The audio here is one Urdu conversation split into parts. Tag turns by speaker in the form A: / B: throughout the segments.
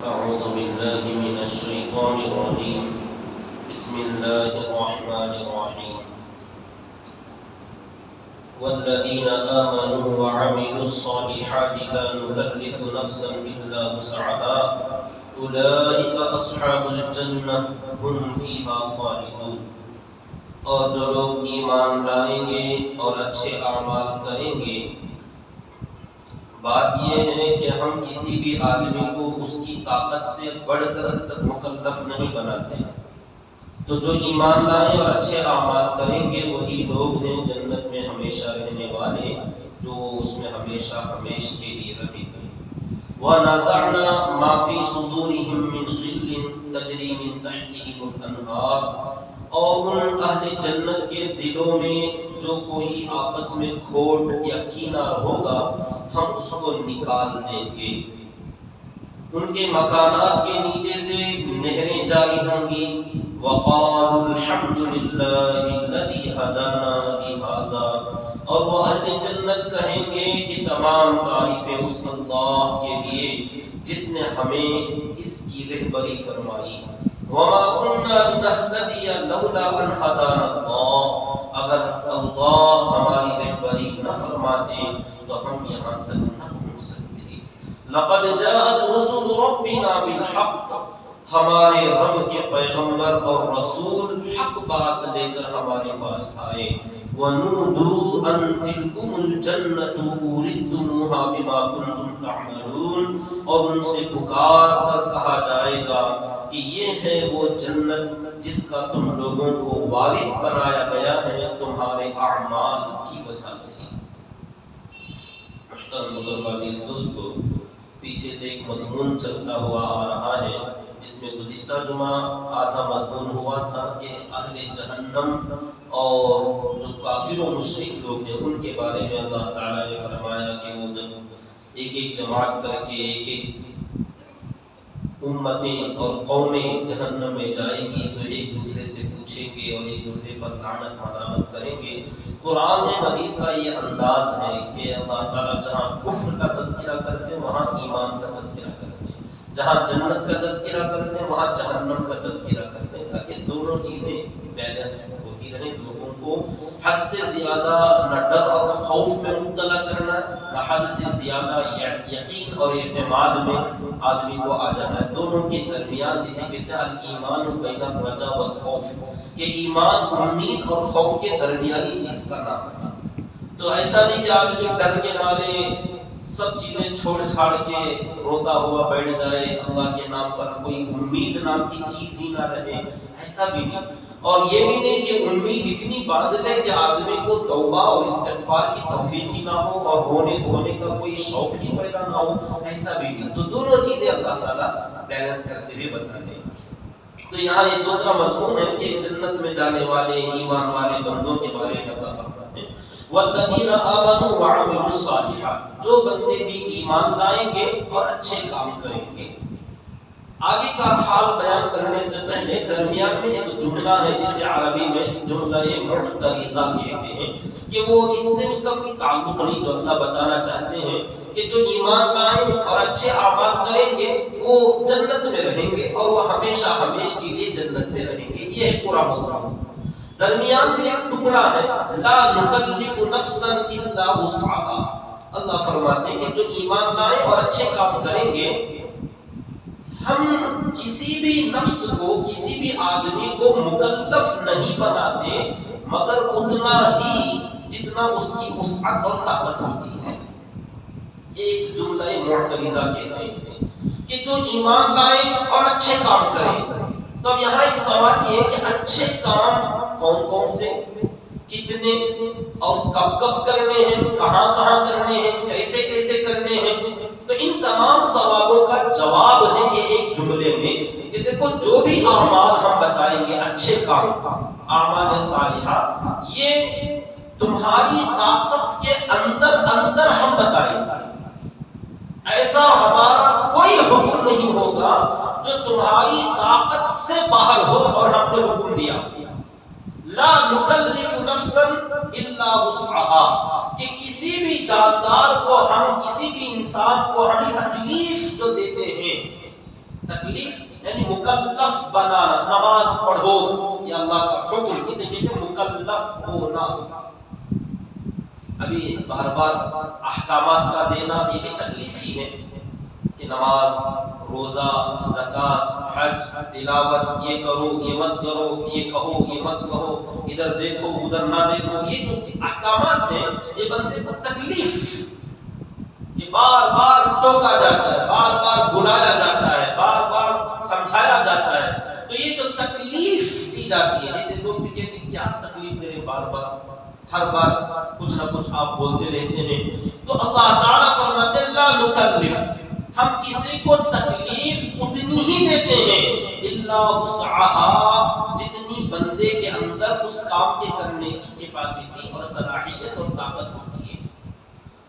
A: أعوذ بالله من الشيطان الرجيم بسم الله الرحمن الرحيم والذين آمنوا وعملوا الصالحات لا نكلف نفسا إلا وسعها أولئك أصحاب الجنة هم فيها خالدون۔ اور جو لوگ ایمان لائیں گے اور اچھے اعمال کریں گے، بات یہ ہے کہ ہم کسی بھی آدمی کو اس کی طاقت سے بڑھ کر مکلف نہیں بناتے۔ تو جو ایمان لائیں اور اچھے اعمال کریں گے وہی لوگ ہیں جنت میں ہمیشہ رہنے والے، جو اس میں ہمیشہ ہمیشہ کے لیے رہیں گے۔ وَنَزَعْنَا مَا فِي صُدُورِهِم مِّن غِلٍّ تَجْرِي مِن تَحْتِهِمُ الْأَنْهَارُ، اور ان اہل جنت کے دلوں میں جو کوئی آپس میں کھوٹ یا کینہ ہوگا ہم اس کو نکال دیں گے۔ ان کے مکانات کے نیچے سے نہریں جاری ہوں گی۔ وَقَالُوا الْحَمْدُ لِلَّهِ الَّذِي هَدَانَا لِهَذَا، اور وہ اہل جنت کہیں گے کہ تمام تعریفیں اس اللہ کے لیے جس نے ہمیں اس کی رہبری فرمائی۔ وَمَا كُنَّا لِنَهْتَدِيَ لَوْلَا أَنْ هَدَانَا اللَّهُ، اگر اللہ ہماری رہبری نہ فرماتے تو ہم یہاں تک نہ پہنچ سکتے۔ لَقَدْ جَاءَتْ رُسُلُ رَبِّنَا بِالْحَقِّ، ہمارے رب کے پیغمبر اور رسول حق بات لے کر ہمارے پاس آئے۔ وَنُودُوا أَن تِلْكُمُ الْجَنَّةُ أُورِثْتُمُوهَا بِمَا كُنتُمْ تَعْمَلُونَ، اور ان سے پکار کر کہا جائے گا کہ یہ ہے وہ جنت جس کا تم لوگوں کو وارث بنایا گیا ہے تمہارے اعمال کی وجہ سے۔ محترم بزرگ عزیز دوستو، پیچھے سے ایک مضمون چلتا ہوا آ رہا ہے جس میں گزشتہ جمعہ آدھا مضمون ہوا تھا کہ اہل جہنم اور جو کافر و مشرک لوگ ہیں ان کے بارے میں اللہ تعالیٰ نے فرمایا کہ وہ جب ایک ایک جماعت کر کے ایک ایک امتیں اور قومیں جہنم میں جائیں گی تو ایک دوسرے سے پوچھیں گے اور ایک دوسرے پر لعنت ملامت کریں گے۔ قرآن مجید کا یہ انداز ہے کہ اللہ تعالیٰ جہاں کفر کا تذکرہ کرتے ہیں وہاں ایمان کا تذکرہ کرتے ہیں، جہاں جنت کا تذکرہ کرتے ہیں وہاں جہنم کا تذکرہ کرتے ہیں، تاکہ دونوں چیزیں بیلنس ہوتی رہیں۔ لوگوں کو حد سے زیادہ نہ ڈر اور خوف میں مبتلا کرنا، نہ حد سے زیادہ یقین اور اعتماد میں آدمی کو آ جانا ہے۔ دونوں کے درمیان جسے کہتے ہیں الایمان بین الرجاء والخوف، کہ ایمان امید اور خوف کے درمیانی چیز کا نام ہے۔ تو ایسا نہیں کہ آدمی ڈر کے مارے سب چیزیں چھوڑ چھاڑ کے روتا ہوا بیٹھ جائے، اللہ کے نام پر کوئی امید نام کی چیز ہی نہ رہے، ایسا بھی نہیں۔ اور یہ بھی نہیں کہ امید اتنی باندھ لے کہ آدمی کو توبہ اور استغفار کی توفیق ہی نہ ہو اور رونے دھونے کا کوئی شوق ہی پیدا نہ ہو، ایسا بھی نہیں۔ تو دونوں چیزیں اللہ تعالیٰ بیلنس کرتے ہوئے بتا دیں۔ تو یہاں یہ دوسرا مضمون ہے کہ جنت میں جانے والے ایمان والے بندوں کے بارے میں اللہ فرماتے ہیں والذین آمنوا وعملوا الصالحات، جو بندے بھی ایمان لائیں گے اور اچھے کام کریں گے۔ آگے کا حال بیان کرنے سے پہلے درمیان میں ایک جملہ ہے جسے عربی میں جملہ معترضہ کہتے ہیں، کہ وہ اس سے اس کا کوئی تعلق نہیں، جو اللہ بتانا چاہتے ہیں کہ جو ایمان لائیں اور اچھے اعمال کریں گے وہ جنت میں رہیں گے اور وہ ہمیشہ ہمیشہ کے لیے جنت میں رہیں گے۔ یہ ہے پورا مضمون۔ درمیان میں ایک ٹکڑا ہے لا نکلف نفسا الا وسعها، اللہ فرماتے ہیں کہ جو ایمان لائیں اور اچھے کام کریں گے ہم کسی بھی نفس کو، کسی بھی آدمی کو مکلف نہیں بناتے مگر اتنا ہی جتنا اس کی وسعت اور طاقت ہوتی ہے۔ ایک جملہ معترضہ کہتے ہیں اسے، کہ جو ایمان لائیں اور اچھے کام کریں۔ تو اب یہاں ایک سوال یہ ہے کہ اچھے کام کون کون سے، کتنے اور کب کب کرنے ہیں، کہاں کہاں کرنے ہیں، کیسے کیسے کرنے ہیں؟ تو ان تمام سوالوں کا جواب ہے یہ ایک جملے میں کہ دیکھو جو بھی اعمال ہم بتائیں گے، اچھے کام، اعمال صالحہ، یہ تمہاری طاقت کے اندر اندر ہم بتائیں گے۔ ایسا ہمارا کوئی حکم نہیں ہوگا جو تمہاری طاقت سے باہر ہو اور ہم نے حکم دیا لا نکلف نفسا الا وسعها، کہ کسی بھی جاندار کو ہم، کسی بھی انسان کو ہم تکلیف جو دیتے ہیں تکلیف یعنی مکلف بنانا، نماز پڑھو، یہ اللہ کا حکم، اسے کہتے ہیں مکلف ہونا۔ ابھی بار بار احکامات کا دینا یہ بھی تکلیف ہی ہے کہ نماز، روزہ، زکوٰۃ، حج، تلاوت، یہ کرو، یہ مت کرو، یہ کہو، یہ مت کہو، ادھر دیکھو، ادھر نہ دیکھو، یہ جو احکامات ہیں یہ بندے کو تکلیف کہ بار بار ٹوکا جاتا ہے، بار بار بلایا جاتا ہے، بار بار سمجھایا جاتا ہے، تو یہ جو تکلیف دی جاتی ہے، جسے لوگ بھی کہتے ہیں کیا تکلیف دے رہے بار بار، ہر بار کچھ نہ کچھ آپ بولتے رہتے ہیں، تو اللہ تعالیٰ فرماتے ہیں لا نکلف، ہم کسی کو تکلیف اتنی ہی دیتے ہیں الا وسعها، جتنی بندے کے اندر اس کام کے کرنے کی کیپیسٹی اور صلاحیت اور طاقت ہوتی ہے۔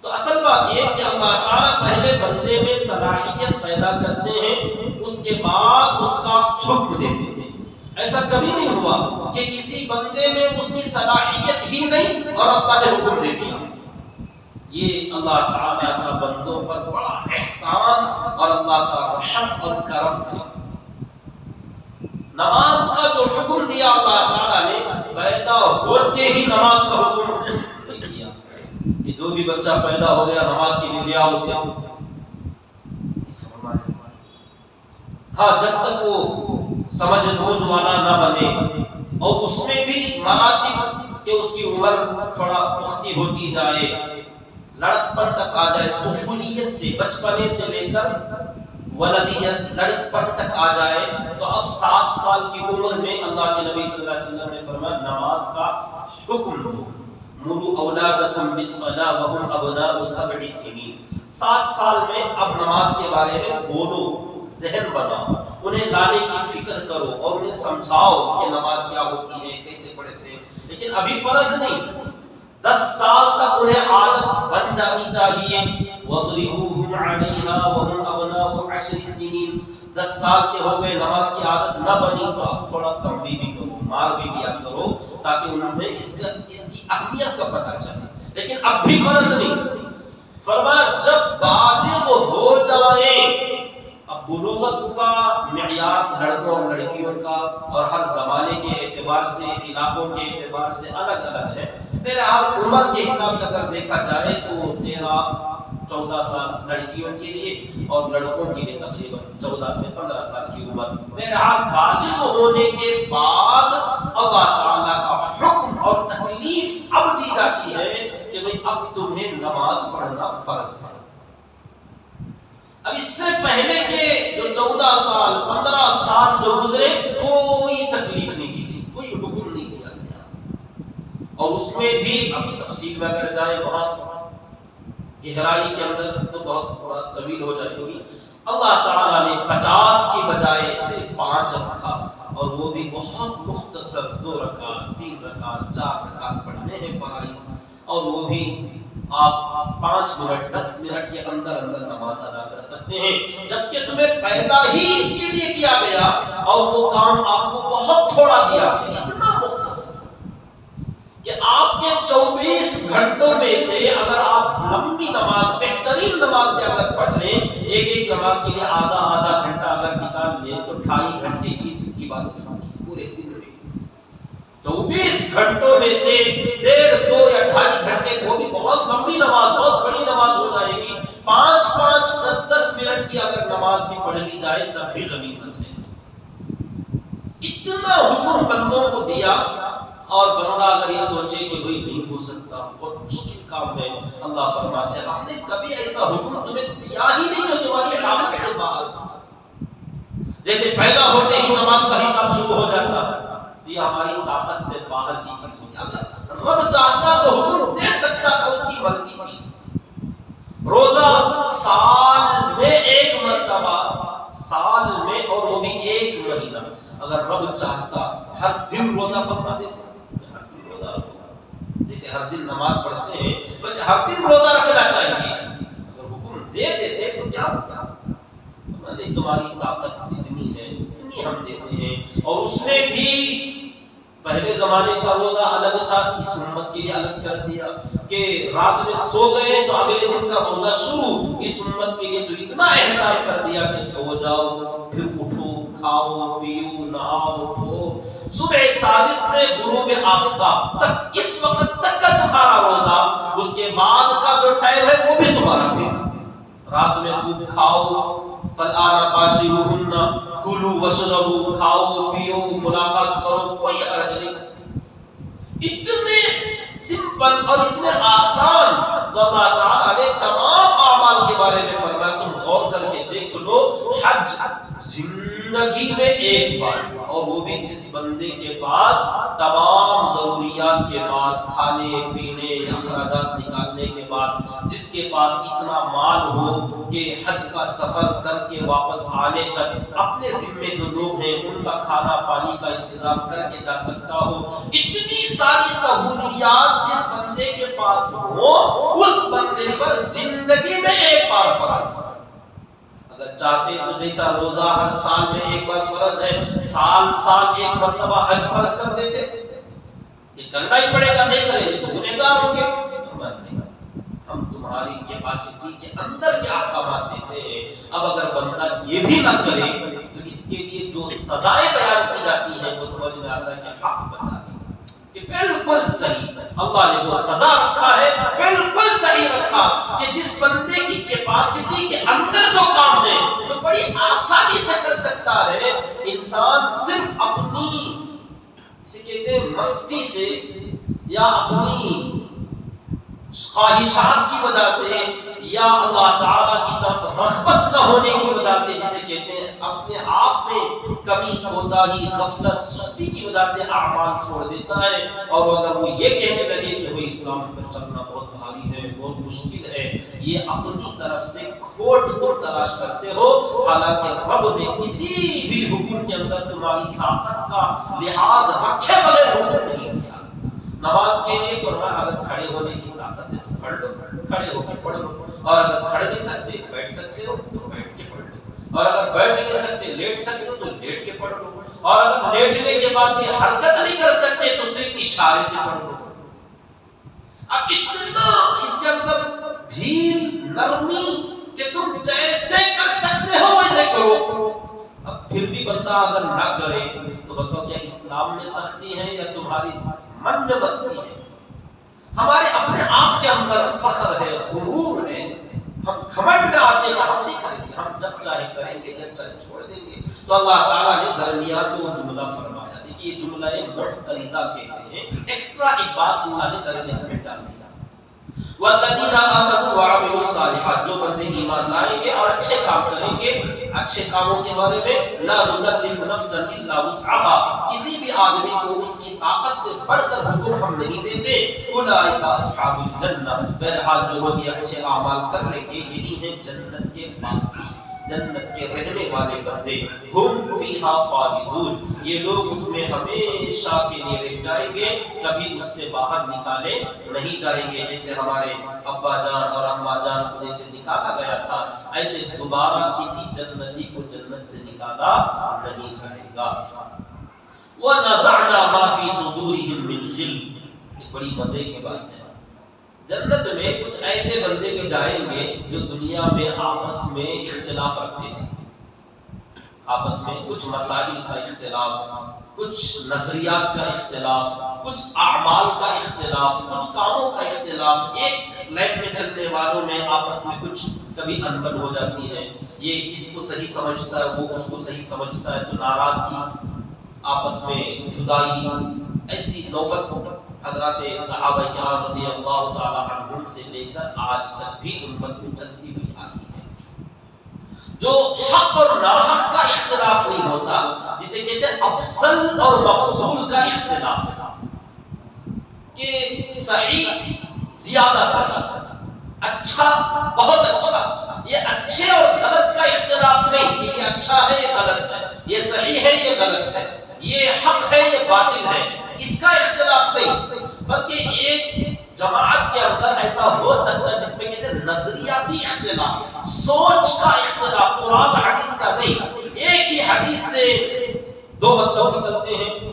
A: تو اصل بات یہ کہ اللہ تعالیٰ پہلے بندے میں صلاحیت پیدا کرتے ہیں، اس کے بعد اس کا حکم دیتے ہیں۔ ایسا کبھی نہیں ہوا کہ کسی بندے میں اس کی صلاحیت ہی نہیں اور اللہ نے حکم دے دیا۔ یہ اللہ تعالیٰ کا بندوں پر بڑا احسان اور اللہ کا رحم اور کرم ہے۔ نماز کا جو حکم دیا اللہ تعالیٰ نے، پیدا ہوتے ہی نماز کا حکم دے دیا کہ جو بھی بچہ پیدا ہو گیا نماز کے لیے لے آؤ اسے۔ ہاں جب تک وہ سمجھ بوجھ والا نہ بنے، اور اس میں بھی مراتب کہ اس کی عمر تھوڑا پختی ہوتی جائے، لڑکپن تک آ جائے، طفولیت سے بچپنے سے لے کر ولدیت لڑکپن تک آ جائے، تو اب 7 سال کی عمر میں اللہ کے نبی صلی اللہ علیہ وسلم نے فرمایا نماز کا حکم دو، مروا اولادکم بالصلاۃ وهم ابناء 7 سنین، 7 سال میں اب نماز کے بارے میں بولو، ذہن بناؤ، انہیں لانے کی فکر کرو اور انہیں سمجھاؤ کہ نماز کیا ہوتی ہے، کیسے پڑھتے ہیں، لیکن ابھی فرض نہیں، 10 سال تک انہیں عادت بن جانی چاہیے۔ وَضْرِبُوهُمْ عَلَيْهَا وَهُمْ أَبْنَاءُ 10 سنین، 10 سال کے ہو گئے، نماز کی عادت نہ بنی تو اب تھوڑا تنبیہ بھی کرو، مار بھی دیا کرو، تاکہ انہیں اس کی اہمیت کا پتہ چلے، لیکن اب بھی فرض نہیں۔ فرمایا جب بالغ ہو جائیں، اب بلوغت کا معیار لڑکوں اور لڑکیوں کا اور ہر زمانے کے اعتبار سے، علاقوں کے اعتبار سے الگ الگ ہے، بہرحال عمر کے حساب سے اگر دیکھا جائے تو 13-14 سال لڑکیوں کے لیے اور لڑکوں کے لیے تقریباً 14 سے 15 سال کی عمر۔ بہرحال بالغ ہونے کے بعد اللہ تعالیٰ کا حکم اور تکلیف اب دی جاتی ہے کہ بھئی اب تمہیں نماز پڑھنا فرض ہے۔ اب اس سے پہلے کے جو 14 سال 15 سال جو گزرے کوئی تکلیف نہیں دی گئی، کوئی حکم نہیں دیا گیا، اور اس میں بھی اب تفصیل میں اگر جائیں وہاں گہرائی کے اندر تو بہت طویل ہو جائے گی۔ اللہ تعالیٰ نے 50 کی بجائے صرف 5 رکھا، اور وہ بھی بہت مختصر، 2 رکعت 3 رکعت 4 رکعت پڑھنے ہیں فرائض، اور وہ بھی آپ 5 منٹ 10 منٹ کے اندر اندر نماز ادا کر سکتے ہیں، جبکہ تمہیں پیدا ہی اس کے لیے کیا گیا اور وہ کام آپ کو بہت تھوڑا دیا گیا، اتنا مختصر کہ آپ کے 24 گھنٹوں میں سے اگر آپ لمبی نماز، بہترین نماز میں اگر پڑھ لیں، ایک نماز کے لیے آدھا گھنٹہ اگر نکال لیں تو 2.5 گھنٹے کی عبادت ہوگی پورے دن میں۔ 24 گھنٹوں میں سے 1.5 2 یا 2.5 گھنٹے وہ بھی بہت لمبی نماز، بہت بڑی نماز ہو جائے گی۔ 5 10 منٹ کی اگر نماز بھی پڑھ لی جائے تب بھی غنیمت ہے۔ اتنا حکم بندوں کو دیا، اور بندہ اگر یہ سوچے کہ بھئی نہیں ہو سکتا، بہت مشکل کام ہے، اللہ فرماتے ہیں ہم نے کبھی ایسا حکم تمہیں دیا ہی نہیں جو تمہاری طاقت سے باہر، جیسے پیدا ہوتے ہی نماز کا حساب شروع ہو جاتا، یہ ہماری طاقت سے باہر کی چیز ہوتی ہے۔ اگر رب چاہتا تو حکم دے سکتا تھا، اس کی مرضی تھی۔ روزہ سال میں 1 مرتبہ، سال میں، اور وہ بھی 1 مہینہ، اگر رب چاہتا ہر دن روزہ فرما دیتا، جیسے ہر دن نماز پڑھتے ہیں ویسے ہر دن روزہ رکھنا چاہیے، اگر حکم دے دیتے تو کیا ہوتا؟ تمہاری طاقت جتنی ہے اتنی ہم دیتے ہیں، اور اس میں بھی پہلے زمانے کا روزہ الگ تھا، اس امت کے لیے الگ کر دیا، کہ رات میں سو گئے تو اگلے دن کا روزہ شروع. اس امت کے لیے تو اتنا احسان کر دیا کہ سو جاؤ پھر اٹھو کھاؤ پیو نہاؤ دھو. صبح صادق سے غروب آفتاب تک اس وقت تک کا تمہارا روزہ, اس کے بعد کا جو ٹائم ہے وہ بھی تمہارا. پھر رات میں خوب کھاؤ, فالآن باشروہن کلوا واشربوا, کھاؤ پیو ملاقات کرو, کوئی حرج نہیں. اتنے سمپل اور اتنے آسان تو اللہ تعالیٰ نے تمام اعمال کے بارے میں فرمایا. تم غور کر کے دیکھ لو, حج زندگی میں ایک بار, اور وہ بھی جس بندے کے پاس تمام ضروریات کے بعد, کھانے پینے اخراجات نکالنے کے بعد, جس کے پاس اتنا مال ہو کہ حج کا سفر کر کے واپس آنے تک اپنے ذمے جو لوگ ہیں ان کا کھانا پانی کا انتظام کر کے جا سکتا ہو. اتنی ساری سہولیات جس بندے کے پاس ہو, اس بندے پر زندگی میں ایک بار فرض. اگر چاہتے تو جیسا روزہ ہر سال میں ایک بار فرض ہے, سال سال ایک مرتبہ حج فرض کر دیتے. یہ کرنا ہی پڑے گا, نہیں کریں گے تو گنہگار ہوں گے. ہم تمہاری کیپیسٹی کے اندر کے احکامات دیتے ہیں. اب اگر بندہ یہ بھی نہ کرے تو اس کے لیے جو سزائیں بیان کی جاتی ہیں وہ سمجھ میں آتا ہے کہ حق بچا کہ بالکل صحیح اللہ نے جو سزا رکھا ہے بالکل صحیح رکھا, کہ جس بندے کی کیپیسٹی کے اندر جو کام ہے جو بڑی آسانی سے کر سکتا ہے, انسان صرف اپنی سے کہتے ہیں مستی سے یا اپنی خواہشات کی وجہ سے یا اللہ تعالیٰ کی طرف رغبت نہ ہونے کی وجہ سے, جسے کہتے ہیں اپنے آپ میں کمی کوتاہی غفلت سستی کی وجہ سے اعمال چھوڑ دیتا ہے. اور اگر وہ یہ کہنے لگے کہ وہ اسلام پر چلنا بہت بھاری ہے, بہت مشکل ہے, یہ اپنی طرف سے کھوٹ تم تلاش کرتے ہو. حالانکہ رب نے کسی بھی حکم کے اندر تمہاری طاقت کا لحاظ رکھے بغیر حکم نہیں دیا. نماز کے لیے فرمایا اگر کھڑے ہونے کی طاقت ہے تو پڑھ لو, کھڑے ہو کے پڑھ لو, اور اگر کھڑے نہیں سکتے بیٹھ سکتے ہو تو بیٹھ کے پڑھ لو, اور اگر بیٹھ نہیں سکتے لیٹ سکتے ہو تو لیٹ کے پڑھ لو, اور اگر لیٹنے کے بعد بھی حرکت نہیں کر سکتے تو صرف اشارے سے پڑھ لو. اب اتنا اس کے اندر ڈھیل نرمی کہ تم جیسے کر سکتے ہو ویسے کرو. اب پھر بھی بندہ اگر نہ کرے تو بتاؤ کیا اسلام میں سختی ہے یا تمہاری من میں مستی ہے؟ ہمارے اپنے آپ کے اندر فخر ہے, غرور ہے, ہم گھمنڈ میں آتے ہیں کہ ہم نہیں کریں گے, ہم جب چاہے کریں گے, جب چاہے چھوڑ دیں گے. تو اللہ تعالیٰ نے درمیان میں وہ جملہ فرمایا. دیکھیے یہ جملہ معترضہ کہتے ہیں, ایکسٹرا ایک بات اللہ نے درمیان میں ڈال دی. والذین آمنوا وعملوا الصالحات, جو بندے ایمان لائیں گے اور اچھے کام کریں گے, اچھے کاموں کے بارے میں لا نکلف نفسا الا وسعها, کسی بھی آدمی کو اس کی طاقت سے بڑھ کر حکم ہم نہیں دیتے. اولئک اصحاب الجنہ, بہرحال جو لوگ یہ اچھے اعمال کر لیں گے یہی ہیں جنت کے باسی, جنت کے رہنے والے بندے. ہم فیہا خالدون, یہ لوگ اس میں ہمیشہ کے لیے رہ جائیں گے, کبھی اس سے باہر نکالے نہیں جائیں گے. جیسے ہمارے ابا جان اور اماں جان کو جیسے نکالا گیا تھا, ایسے دوبارہ کسی جنتی کو جنت سے نکالا نہیں جائے گا. وَنَزَعْنَا مَا فِي صُدُورِهِم مِّن غِلٍّ, ایک بڑی مزے کی بات ہے. جنت میں کچھ ایسے بندے بھی جائیں گے جو دنیا میں آپس میں اختلاف رکھتے تھے, آپس میں کچھ مسائل کا اختلاف, کچھ نظریات کا اختلاف, کچھ اعمال کا اختلاف, کچھ کاموں کا اختلاف, ایک لائن میں چلنے والوں میں آپس میں کچھ کبھی انبن ہو جاتی ہے. یہ اس کو صحیح سمجھتا ہے, وہ اس کو صحیح سمجھتا ہے, تو ناراضگی, آپس میں جدائی, ایسی نوبت حضرات صحابہ کرام رضی اللہ تعالی عنہم سے لے کر آج تک بھی امت میں چلتی ہوئی آئی ہے. جو حق اور ناحق کا اختلاف نہیں ہوتا, جسے کہتے ہیں افضل اور مفضول کا اختلاف, کہ صحیح زیادہ صحیح, اچھا بہت اچھا, یہ اچھے اور غلط کا اختلاف نہیں کہ یہ اچھا ہے یہ غلط ہے, یہ صحیح ہے یہ غلط ہے, یہ حق ہے یہ باطل ہے, اس کا اختلاف نہیں. بلکہ ایک جماعت کے اندر ایسا ہو سکتا ہے جس میں کہتے ہیں نظریاتی اختلاف, سوچ کا اختلاف, قرآن حدیث کا نہیں. ایک ہی حدیث سے دو مطلب نکلتے ہیں,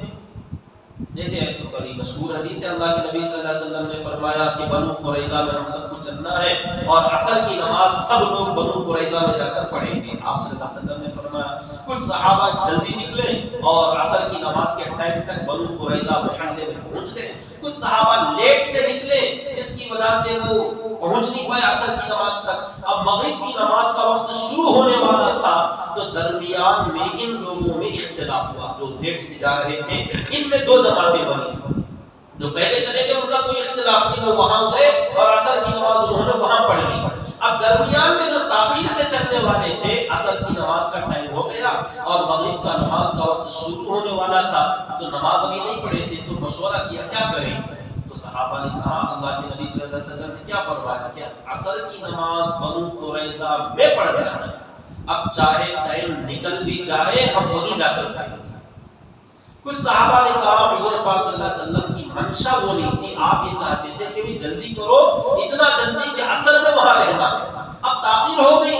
A: جیسے بڑی مشہور حدیث ہے، اللہ کے نبی صلی اللہ علیہ وسلم نے فرمایا کہ بنو قریظہ میں ہم سب کو چلنا ہے اور عصر کی نماز سب لوگ بنو قریظہ میں جا کر پڑھیں گے۔ آپ صلی اللہ علیہ وسلم نے فرمایا کچھ صحابہ جلدی نکلے اور عصر کی نماز کے ٹائم تک بنو قریظہ محلے میں پہنچ گئے، کچھ صحابہ لیٹ سے نکلے جس کی وجہ سے وہ پہنچ نہیں پائے عصر کی نماز تک۔ اب مغرب کی نماز کا وقت شروع ہونے والا تھا تو درمیان میں ان لوگوں میں اختلاف ہوا، جو لیٹ سے جا رہے تھے ان میں دو جماعتیں بنی، جو پہلے چلے گئے ان کا کوئی اختلاف نہیں، وہ وہاں گئے اور عصر کی نماز انہوں نے وہاں پڑھ لی۔ اب درمیان میں جو تاخیر سے چلنے والے تھے عصر کی نماز کا ٹائم ہو گیا اور مغرب کا نماز کا وقت شروع ہونے والا تھا تو نماز ابھی نہیں پڑھے تھے، تو مشورہ کیا کیا کریں؟ تو صحابہ نے کہا اللہ کے نبی صلی اللہ علیہ وسلم نے کیا فرمایا کہ عصر کی نماز بنو قریظہ میں پڑھ لینا، اب چاہے ٹائم نکل بھی جائے ہم وہیں جا کر پڑھیں گے۔ کچھ صحابہ نے کہا حضور پاک صلی اللہ علیہ وسلم کی منشا وہ نہیں تھی، آپ یہ چاہتے تھے کہ بھی جلدی کرو، اتنا جلدی کہ عصر میں وہاں رہنا، اب تاخیر ہو گئی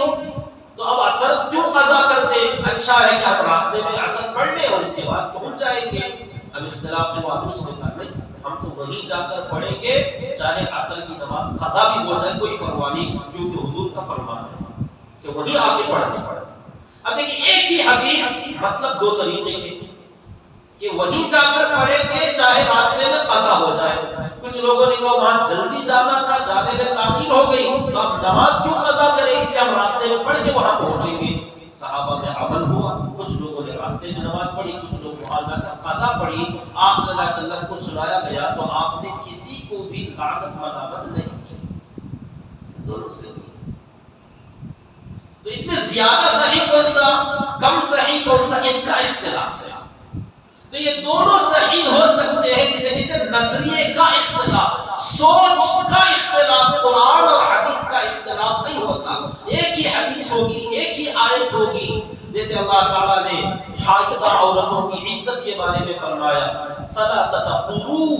A: تو اب عصر کیوں قضا کرتے، اچھا ہے کہ ہم راستے میں عصر پڑھ لیں اور اس کے بعد پہنچ جائیں گے۔ اب اختلاف ہوا، کچھ نے کہا نہیں ہم تو وہیں جا کر پڑھیں گے چاہے عصر کی نماز قضا بھی ہو جائے کوئی پرواہ نہیں، کیونکہ حضور کا فرمان ہے کہ وہیں آ کے پڑھنے پڑے۔ اب دیکھیں ایک ہی حدیث مطلب دو طریقے کے، کہ وہیں جا کر پڑھیں گے چاہے راستے میں قضا ہو جائے۔ کچھ لوگوں نے کہا وہاں جلدی جانا تھا، جانے میں تاخیر ہو گئی تو اب نماز کیوں قضا کریں، اس لیے ہم راستے میں پڑھ کے وہاں پہنچیں گے۔ صحابہ میں عمل ہوا، کچھ لوگوں نے راستے میں نماز پڑھی، کچھ لوگ وہاں جا کر قضا پڑھی۔ آپ صلی اللہ علیہ وسلم کو سنایا گیا تو آپ نے کسی کو بھی لعنت ملامت نہیں کی، دونوں سے ہوئی۔ تو اس میں زیادہ صحیح کون سا، کم صحیح کون سا، اس کا اختلاف ہے۔ تو یہ دونوں صحیح ہو سکتے ہیں، جسے کہتے ہیں نظریے کا اختلاف، سوچ کا اختلاف، قرآن اور حدیث کا اختلاف نہیں ہوتا۔ ایک ہی حدیث ہوگی، ایک ہی آیت ہوگی، جیسے اللہ تعالیٰ نے حائضہ عورتوں کی عدت کے بارے میں فرمایا ثلاثۃ قروء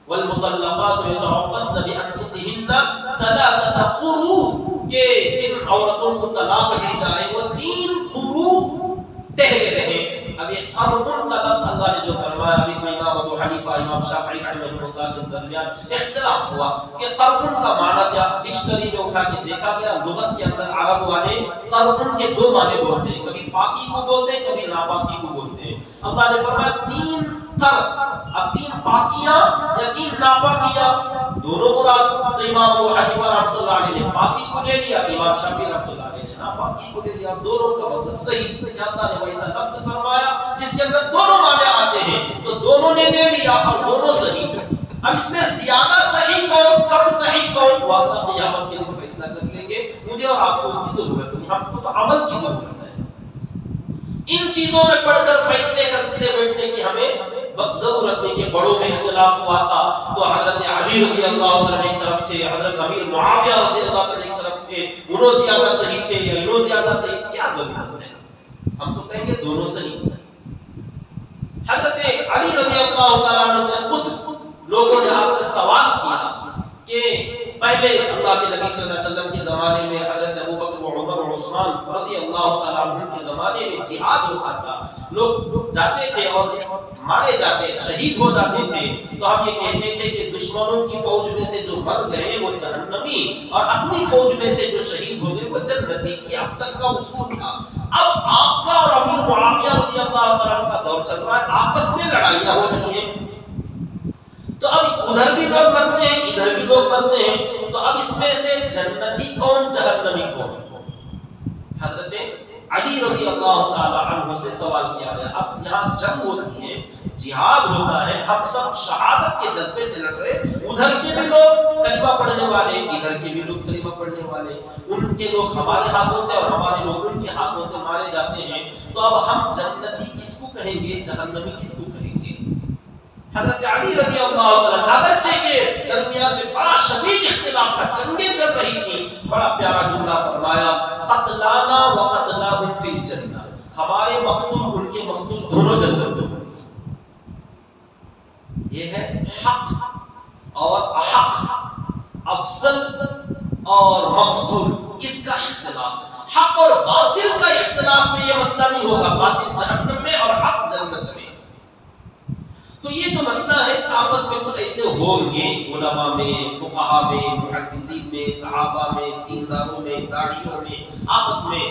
A: والمطلقات يتربصن بانفسهن ثلاثۃ قروء، کہ جن عورتوں کو طلاق دی جائے وہ 3 قروء ٹہرے رہیں۔ اب یہ قرن کا لفظ اللہ نے جو فرمایا، اب اس میں امام ابو حنیفہ، امام شافعی رحمہ اللہ کے درمیان اختلاف ہوا کہ قرن کا معنی کیا۔ ڈکشنری میں اٹھا کے دیکھا گیا، لغت کے اندر عرب والے قرن کے دو معنی بولتے ہیں، کبھی پاکی کو بولتے ہیں، کبھی ناپاکی کو بولتے ہیں۔ اللہ نے فرمایا 3 قرن، اب 3 پاکیاں یا 3 ناپاکیاں دونوں مراد۔ تو امام ابو حنیفہ رحمۃ اللہ علیہ نے پاکی کو لے لیا، امام شافعی رحمۃ اللہ علیہ نے ناپاکی کو لے لیا۔ دونوں کا مطلب صحیح ہے کہ اللہ نے ویسا لفظ فرمایا جس کے اندر دونوں معنی آتے ہیں، تو دونوں نے لے لیا اور دونوں صحیح۔ اب اس میں زیادہ صحیح کون، کم صحیح کون، وہ اللہ قیامت کے دن فیصلہ کر لیں گے۔ مجھے اور آپ کو اس کی ضرورت نہیں، ہم کو تو عمل کی ضرورت ہے۔ ان چیزوں میں پڑھ کر فیصلے کرتے بیٹھنے کی ہمیں ضرورت نہیں کہ بڑوں میں اختلاف ہوا تھا تو حضرت علی رضی اللہ عنہ ایک طرف تھے، حضرت امیر معاویہ رضی اللہ عنہ ایک طرف تھے، انہوں زیادہ صحیح تھے یا انہوں زیادہ صحیح تھے، کیا ضرورت ہے؟ ہم تو کہیں گے دونوں صحیح۔ حضرت علی رضی اللہ تعالیٰ عنہ سے خود لوگوں نے آ کر سوال کیا کہ پہلے اللہ کے نبی صلی اللہ علیہ وسلم کے زمانے میں حضرت ابوبکر و عمر و عثمان رضی اللہ تعالیٰ عنہ کے زمانے میں جہاد ہوتا تھا، لوگ جاتے تھے اور مارے جاتے، شہید ہو جاتے تھے، تو ہم یہ کہتے تھے کہ دشمنوں کی فوج میں سے جو مر گئے وہ جہنمی اور اپنی فوج میں سے جو شہید ہو گئے وہ جنتی۔ یہ اب تک کا اصول تھا۔ اب آپ کا اور امیر معاویہ رضی اللہ تعالیٰ عنہ کا دور چل رہا ہے، آپس میں لڑائیاں ہو رہی ہیں، تو اب ادھر بھی لوگ مرتے ہیں ادھر بھی لوگ مرتے ہیں، تو اب اس میں سے جنتی کون جہنمی کون؟ حضرت علی رضی اللہ تعالی عنہ سے سوال کیا گیا۔ اب یہاں جنگ ہوتی ہے، جہاد ہوتا ہے، ہم سب شہادت کے جذبے سے لڑ رہے، ادھر کے بھی لوگ کلمہ پڑھنے والے، ادھر کے بھی لوگ کلمہ پڑھنے والے، ان کے لوگ ہمارے ہاتھوں سے اور ہمارے لوگ ان کے ہاتھوں سے مارے جاتے ہیں، تو اب ہم جنتی کس کو کہیں گے، جہنمی کس کو کہیں گے؟ حضرت علی رضی اللہ عنہ اگرچہ کے درمیان میں بڑا شدید اختلاف تھا، جنگیں چل رہی تھیں، بڑا پیارا جملہ فرمایا قتلانا وقتلاہم فی الجنہ، ہمارے مقتول ان کے مقتول دونوں جنت میں ہوں گے۔ یہ ہے حق اور احق، افضل اور مفضول، اس کا اختلاف۔ حق اور باطل کا اختلاف میں یہ مسئلہ نہیں ہوگا، باطل جہنم میں اور حق جنت میں۔ تو یہ آپس میں کچھ ایسے ہوں گے علماء میں، فقہا میں، محدثین میں، صحابہ میں، دینداروں میں، داعیوں میں، آپس میں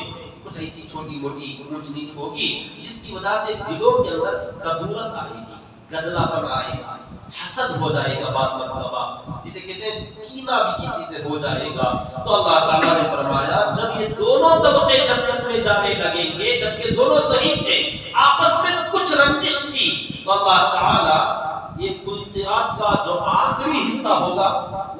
A: کچھ ایسی چھوٹی موٹی اونچ نیچ ہوگی جس کی وجہ سے دلوں کے اندر کدورت آئے گی، گدلا پن آئے گا، حسد ہو جائے گا، بعض مرتبہ جسے کہتے ہیں کینہ بھی کسی سے ہو جائے گا۔ تو اللہ تعالیٰ نے فرمایا جب یہ دونوں طبقے جنت میں جانے لگیں گے، جب یہ دونوں صحیح تھے، آپس میں کچھ رنجش تھی، تو اللہ تعالیٰ یہ پل صراط کا جو آخری حصہ ہوگا،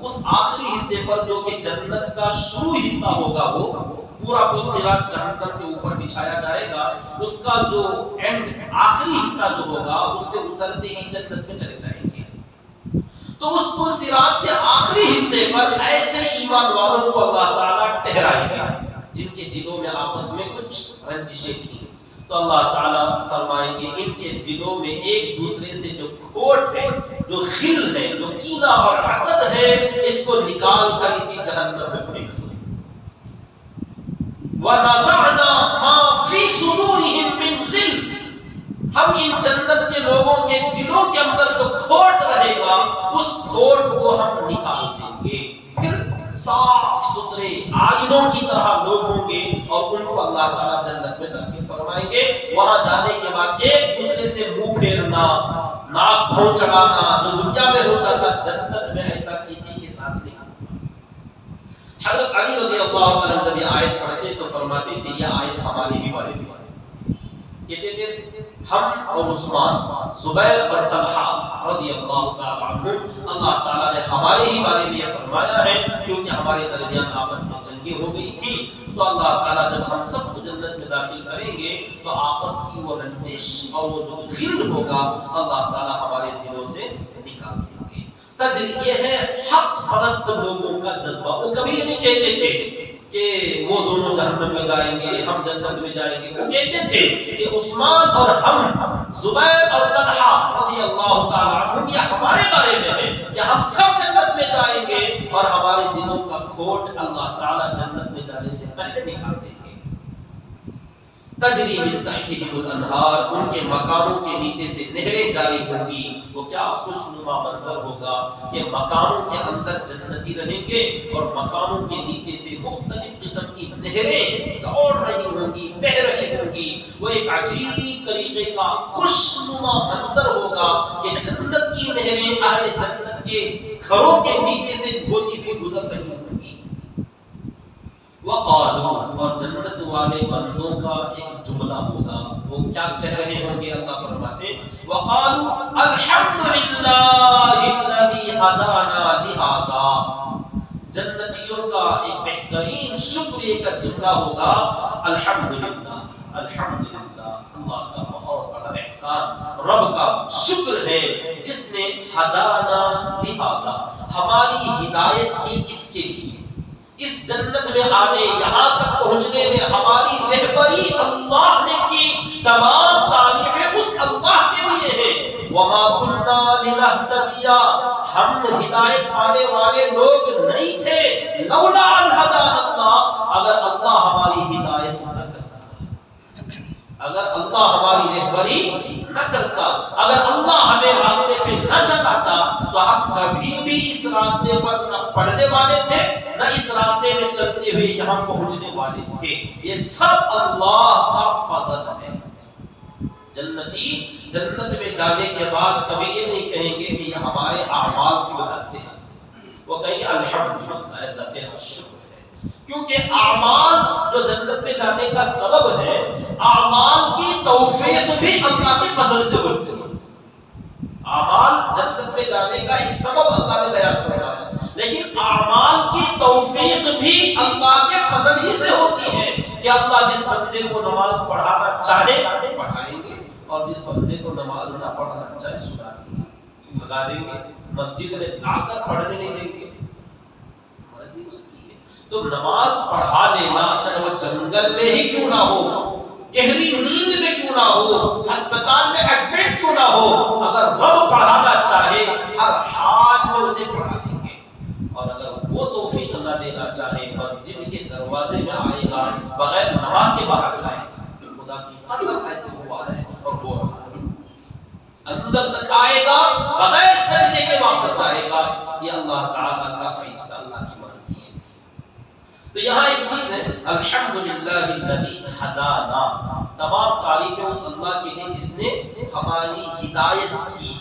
A: اس آخری حصے پر جو کہ جنت کا شروع حصہ ہوگا، وہ پورا پل صراط جہنم کے اوپر بچھایا جائے گا، اس کا جو اینڈ آخری حصہ جو ہوگا اس سے اترتے ہی جنت میں چلے جائیں گے۔ تو اس پل صراط کے آخری حصے پر ایسے ایمان والوں کو اللہ تعالیٰ ٹھہرائے گا جن کے دلوں میں آپس میں کچھ رنجشیں تھیں، تو اللہ تعالیٰ فرمائیں گے ان کے دلوں میں ایک دوسرے سے جو کھوٹ ہے، جو غل ہے، جو کینہ اور حسد ہے، اس کو نکال کر اسی جہنم میں پھینک دو۔ وَنَزَعْنَا مَا فِي صُدُورِهِم مِّن غِلٍّ، ہم ان جنت کے لوگوں کے دلوں کے اندر جو کھوٹ رہے گا اس کھوٹ کو ہم نکال دیں گے، پھر صاف ستھرے آئینوں کی طرح لوگ ہوں گے اور ان کو اللہ تعالیٰ جنت میں داخل فرمائیں گے۔ وہاں جانے کے بعد ایک دوسرے سے منہ پھیرنا، ناک بھون چڑھانا جو دنیا میں ہوتا تھا، جنت میں ایسا کسی کے ساتھ نہیں۔ حضرت علی رضی اللہ عنہ جب یہ آیت پڑھتے تو فرماتے تھے یہ آیت ہمارے ہی بارے میں کہتے تھے، ہم اور عثمان، زبیر اور طلحہ رضی اللہ تعالیٰ عنہ، اللہ تعالیٰ نے ہمارے ہی بارے میں یہ فرمایا ہے کیونکہ ہمارے درمیان آپس میں جنگیں ہو گئی تھی، تو اللہ تعالیٰ جب ہم سب کو جنت میں داخل کریں گے تو آپس کی وہ رنجش اور وہ جو غل ہوگا اللہ تعالیٰ ہمارے دلوں سے نکال دیں گے۔ تجری یہ ہے حق پرست لوگوں کا جذبہ، وہ کبھی یہ نہیں کہتے تھے کہ وہ دونوں جہنم میں جائیں گے، ہم جنت میں جائیں گے، وہ کہتے تھے کہ عثمان اور ہم، زبیر اور طلحہ رضی اللہ تعالیٰ عنہ، یہ ہمارے بارے میں ہے کہ ہم سب جنت میں جائیں گے اور ہمارے دلوں کا کھوٹ اللہ تعالیٰ جنت میں جانے سے پہلے نکال دیں گے۔ تجری من تحتہم الانہار، ان کے مکانوں کے نیچے سے نہریں جاری ہوں گی۔ وہ کیا خوشنما منظر ہوگا کہ مکانوں کے اندر جنتی رہیں گے اور مکانوں کے نیچے سے مختلف قسم کی نہریں دوڑ رہی ہوں گی، بہہ رہی ہوں گی۔ وہ ایک عجیب طریقے کا خوشنما منظر ہوگا کہ جنت کی نہریں اہل جنت کے گھروں کے نیچے سے ہوتی ہوئی گزر رہی ہوں گی۔ وقالوا، اور جنت والے بندوں کا ایک جملہ ہوگا، وہ کیا کہہ رہے ہوں گے؟ اللہ فرماتے وقالوا الحمدللہ الذی ہدانا لہذا، جنتیوں کا ایک بہترین شکریہ کا جملہ ہوگا الحمدللہ، الحمدللہ، اللہ کا بہت بڑا احسان، رب کا شکر ہے جس نے ہدانا لہذا، ہماری ہدایت کی اس کے لیے، اس جنت میں آنے، یہاں تک پہنچنے میں ہماری رہبری اللہ نے کی، تمام تعریفیں اس اللہ کے لیے ہیں۔ وما كنا لنهتدي، ہم ہدایت پانے والے لوگ نہیں تھے، لولا ان هدانا اللہ، اگر اللہ ہماری ہدایت نہ کرتا، اگر اللہ ہماری رہبری نہ کرتا، اگر اللہ ہمیں راستے پہ نہ چلاتا تو ہم کبھی بھی اس راستے پر نہ پڑنے والے تھے، نہ اس راستے میں چلتے ہوئے یہاں پہنچنے والے تھے۔ یہ سب اللہ کا فضل ہے۔ جنتی جنت میں جانے کے بعد کبھی یہ نہیں کہیں گے کہ یہ ہمارے اعمال کی وجہ سے، وہ کہیں گے الحمدللہ، اللہ تیرا شکر ہے، کیونکہ اعمال جو جنت میں جانے کا سبب ہے، اعمال کی توفیق بھی اللہ کے فضل سے ہوتی ہے۔ اعمال جنت میں جانے کا ایک سبب اللہ نے بیان فرمایا، لیکن اعمال کی توفیق بھی اللہ کے فضل ہی سے ہوتی ہے کہ اللہ جس بندے کو نماز پڑھانا چاہے پڑھائیں گے اور جس بندے کو نماز نہ پڑھانا چاہے سنا دیں گے، بھگا دیں گے، مسجد میں لا کر پڑھنے نہیں دیں گے، مرضی اس کی ہے۔ تو نماز پڑھا لینا، چاہے وہ جنگل میں ہی کیوں نہ ہو، گہری نیند میں کیوں نہ ہو، ہسپتال میں ایڈمٹ کیوں نہ ہو، اگر رب پڑھانا چاہے ہر حال میں اسے پڑھا دیں گے، اور اگر وہ توفیق نہ دینا چاہے مسجد کے دروازے میں آئے گا، بغیر نماز کے باہر جائے گا۔ خدا کی قسم ایسے ہوا ہے اور ہو رہا ہے۔ اندر تک آئے گا بغیر سجدے کے واپس جائے گا، یہ اللہ تعالیٰ کا فیصلہ، اللہ کی مرضی ہے۔ تو یہاں ایک چیز ہے، الحمدللہ الذی ہدانا، تمام تعریفیں اس اللہ کے لیے جس نے ہماری ہدایت کی۔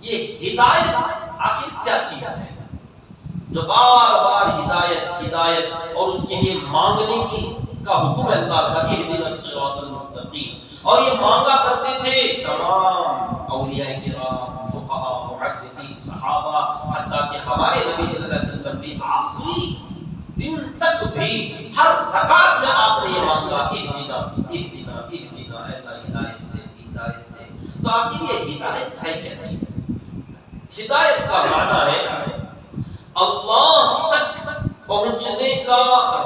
A: یہ ہدایت آخر کیا چیز ہے جو بار بار ہدایت اور اس کے لیے مانگنے کی کا حکم ہے اللہ کا، اہدنا الصراط المستقیم، اور یہ مانگا کرتے تھے تمام اولیاء کرام، فقہاء، محدثین، صحابہ، حتیٰ کہ ہمارے نبی صلی اللہ علیہ وسلم بھی آخری دن تک بھی ہر رکعت میں آپ نے یہ مانگا، اہدنا اہدنا اہدنا، اے اللہ ہدایت دے ہدایت دے۔ تو آخر یہ ہدایت ہے کیا چیز؟ ہدایت کا معنی ہے اللہ تک پہنچنے کا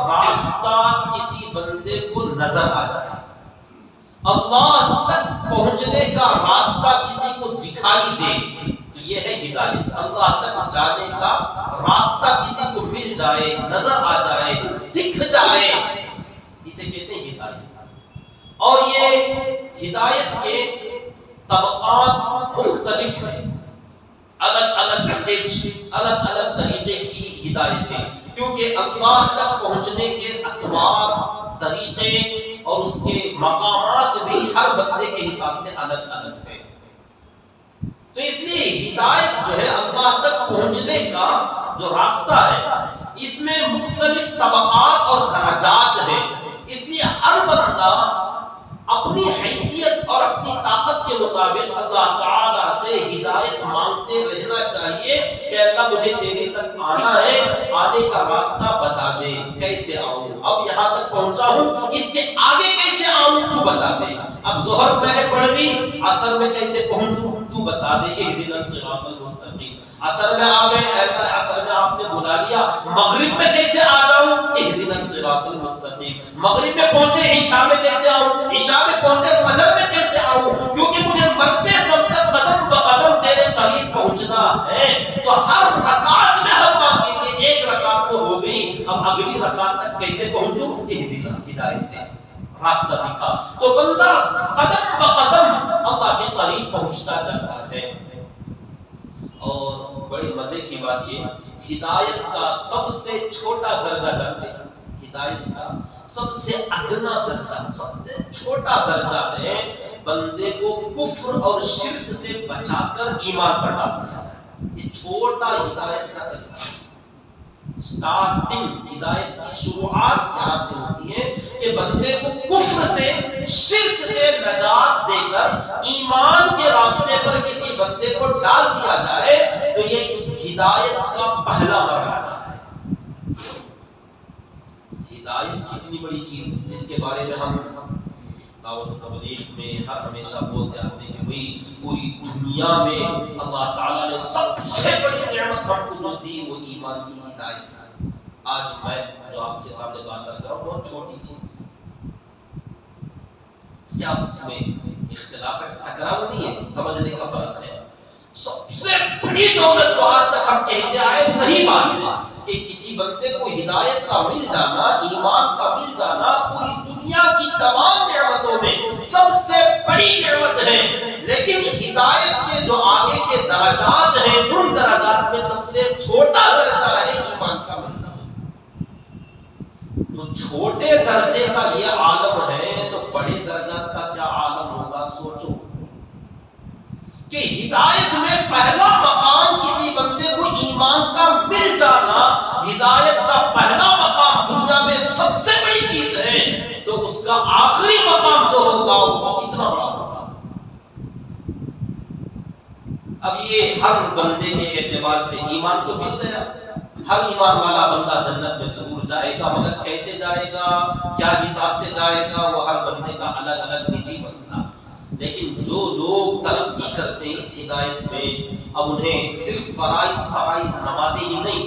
A: راستہ کسی بندے کو نظر آ جائے، اللہ تک پہنچنے کا راستہ کسی کو دکھائی دے، تو یہ ہے ہدایت۔ اللہ تک جانے کا راستہ کسی کو مل جائے، نظر آ جائے، دکھ جائے، اسے کہتے ہیں ہدایت۔ اور یہ ہدایت کے طبقات مختلف ہیں، الگ الگ سٹیج، الگ الگ طریقے کی ہدایتیں، کیونکہ اللہ تک پہنچنے کے اطوار، طریقے اور اس کے مقامات بھی ہر بندے کے حساب سے الگ الگ ہیں۔ تو اس لیے ہدایت جو ہے اللہ تک پہنچنے کا جو راستہ ہے، اس میں مختلف طبقات اور درجات ہیں۔ اس لیے ہر بندہ اپنی حیثیت اور اپنی طاقت کے مطابق اللہ تعالیٰ سے ہدایت مانگتے رہنا چاہیے کہ اللہ مجھے تیرے تک آنا ہے، آنے کا راستہ بتا دے، کیسے آؤں، اب یہاں تک پہنچا ہوں، اس کے آگے کیسے آؤں تو بتا دے، اب ظہر میں نے پڑھ لی، عصر میں کیسے پہنچوں تو بتا دے، اہدنا الصراط المستقیم۔ عصر میں آ گئے، عصر میں آپ نے بلا لیا، مغرب میں کیسے آ جاؤں، اہدنا الصراط المستقیم۔ مغرب میں پہنچے، عشاء میں کیسے آؤں، عشاء میں پہنچے، فجر میں کیسے آؤں، کیونکہ مجھے مرتے دم تک قدم بقدم تیرے قریب پہنچنا ہے۔ تو ہر رکعت میں ہم مانگیں گے، ایک رکعت تو ہو گئی، اب اگلی رکعت تک کیسے پہنچوں، اہدنا، ہدایت دے، راستہ دکھا۔ تو بندہ قدم بقدم اللہ کے قریب پہنچتا جاتا ہے۔ اور بڑی مزے کی بات یہ، ہدایت کا سب سے چھوٹا درجہ جانتے ہیں، ہدایت کا سب سے ادنا درجہ، سب سے چھوٹا درجہ ہے بندے کو کفر اور شرک سے بچا کر ایمان پر ڈال دیا جائے۔ یہ چھوٹا ہدایت کا طریقہ، سٹارٹنگ ہدایت کی شروعات یہاں سے ہوتی ہے کہ بندے کو کفر سے، شرک سے نجات دے کر ایمان کے راستے پر کسی بندے کو ڈال دیا جائے، تو یہ ہدایت کا پہلا مرحلہ ہے۔ ہدایت کتنی بڑی چیز جس کے بارے میں ہم دعوت و تبلیغ میں ہمیشہ بولتے آتے ہیں کہ بھئی پوری دنیا میں اللہ تعالیٰ نے سب سے بڑی نعمت ہم کو جو دی وہ ایمان کی ہدایت ہے۔ آج میں جو آپ کے سامنے بات کر رہا ہوں بہت چھوٹی چیز، کیا اس میں اختلاف ہے، ٹکراؤ نہیں ہے، سمجھنے کا فرق ہے۔ سب سے بڑی دولت جو آج تک ہم کہتے آئے، صحیح بات ہے کہ کسی بندے کو ہدایت کا مل جانا، ایمان کا مل جانا پوری دنیا کی تمام نعمتوں میں سب سے بڑی نعمت ہے، لیکن ہدایت کے جو آگے کے درجات ہیں، ان درجات میں سب سے چھوٹا درجہ ہے ایمان کا مل جانا۔ تو چھوٹے درجے کا یہ عالم ہے تو بڑے درجات کا کیا عالم ہوگا، سوچو کہ ہدایت میں پہلا مقام کسی بندے کو ایمان کا مل جانا، ہدایت کا پہلا مقام دنیا میں سب سے بڑی چیز ہے، تو اس کا آخری مقام جو ہوگا وہ کتنا بڑا ہوگا۔ اب یہ ہر بندے کے اعتبار سے ایمان تو مل گیا، ہر ایمان والا بندہ جنت میں ضرور جائے گا، مگر کیسے جائے گا، کیا حساب سے جائے گا، وہ ہر بندے کا الگ الگ نجی مسئلہ۔ لیکن جو لوگ ترقی کرتے ہیں اس ہدایت میں، اب انہیں صرف فرائض نمازیں ہی نہیں،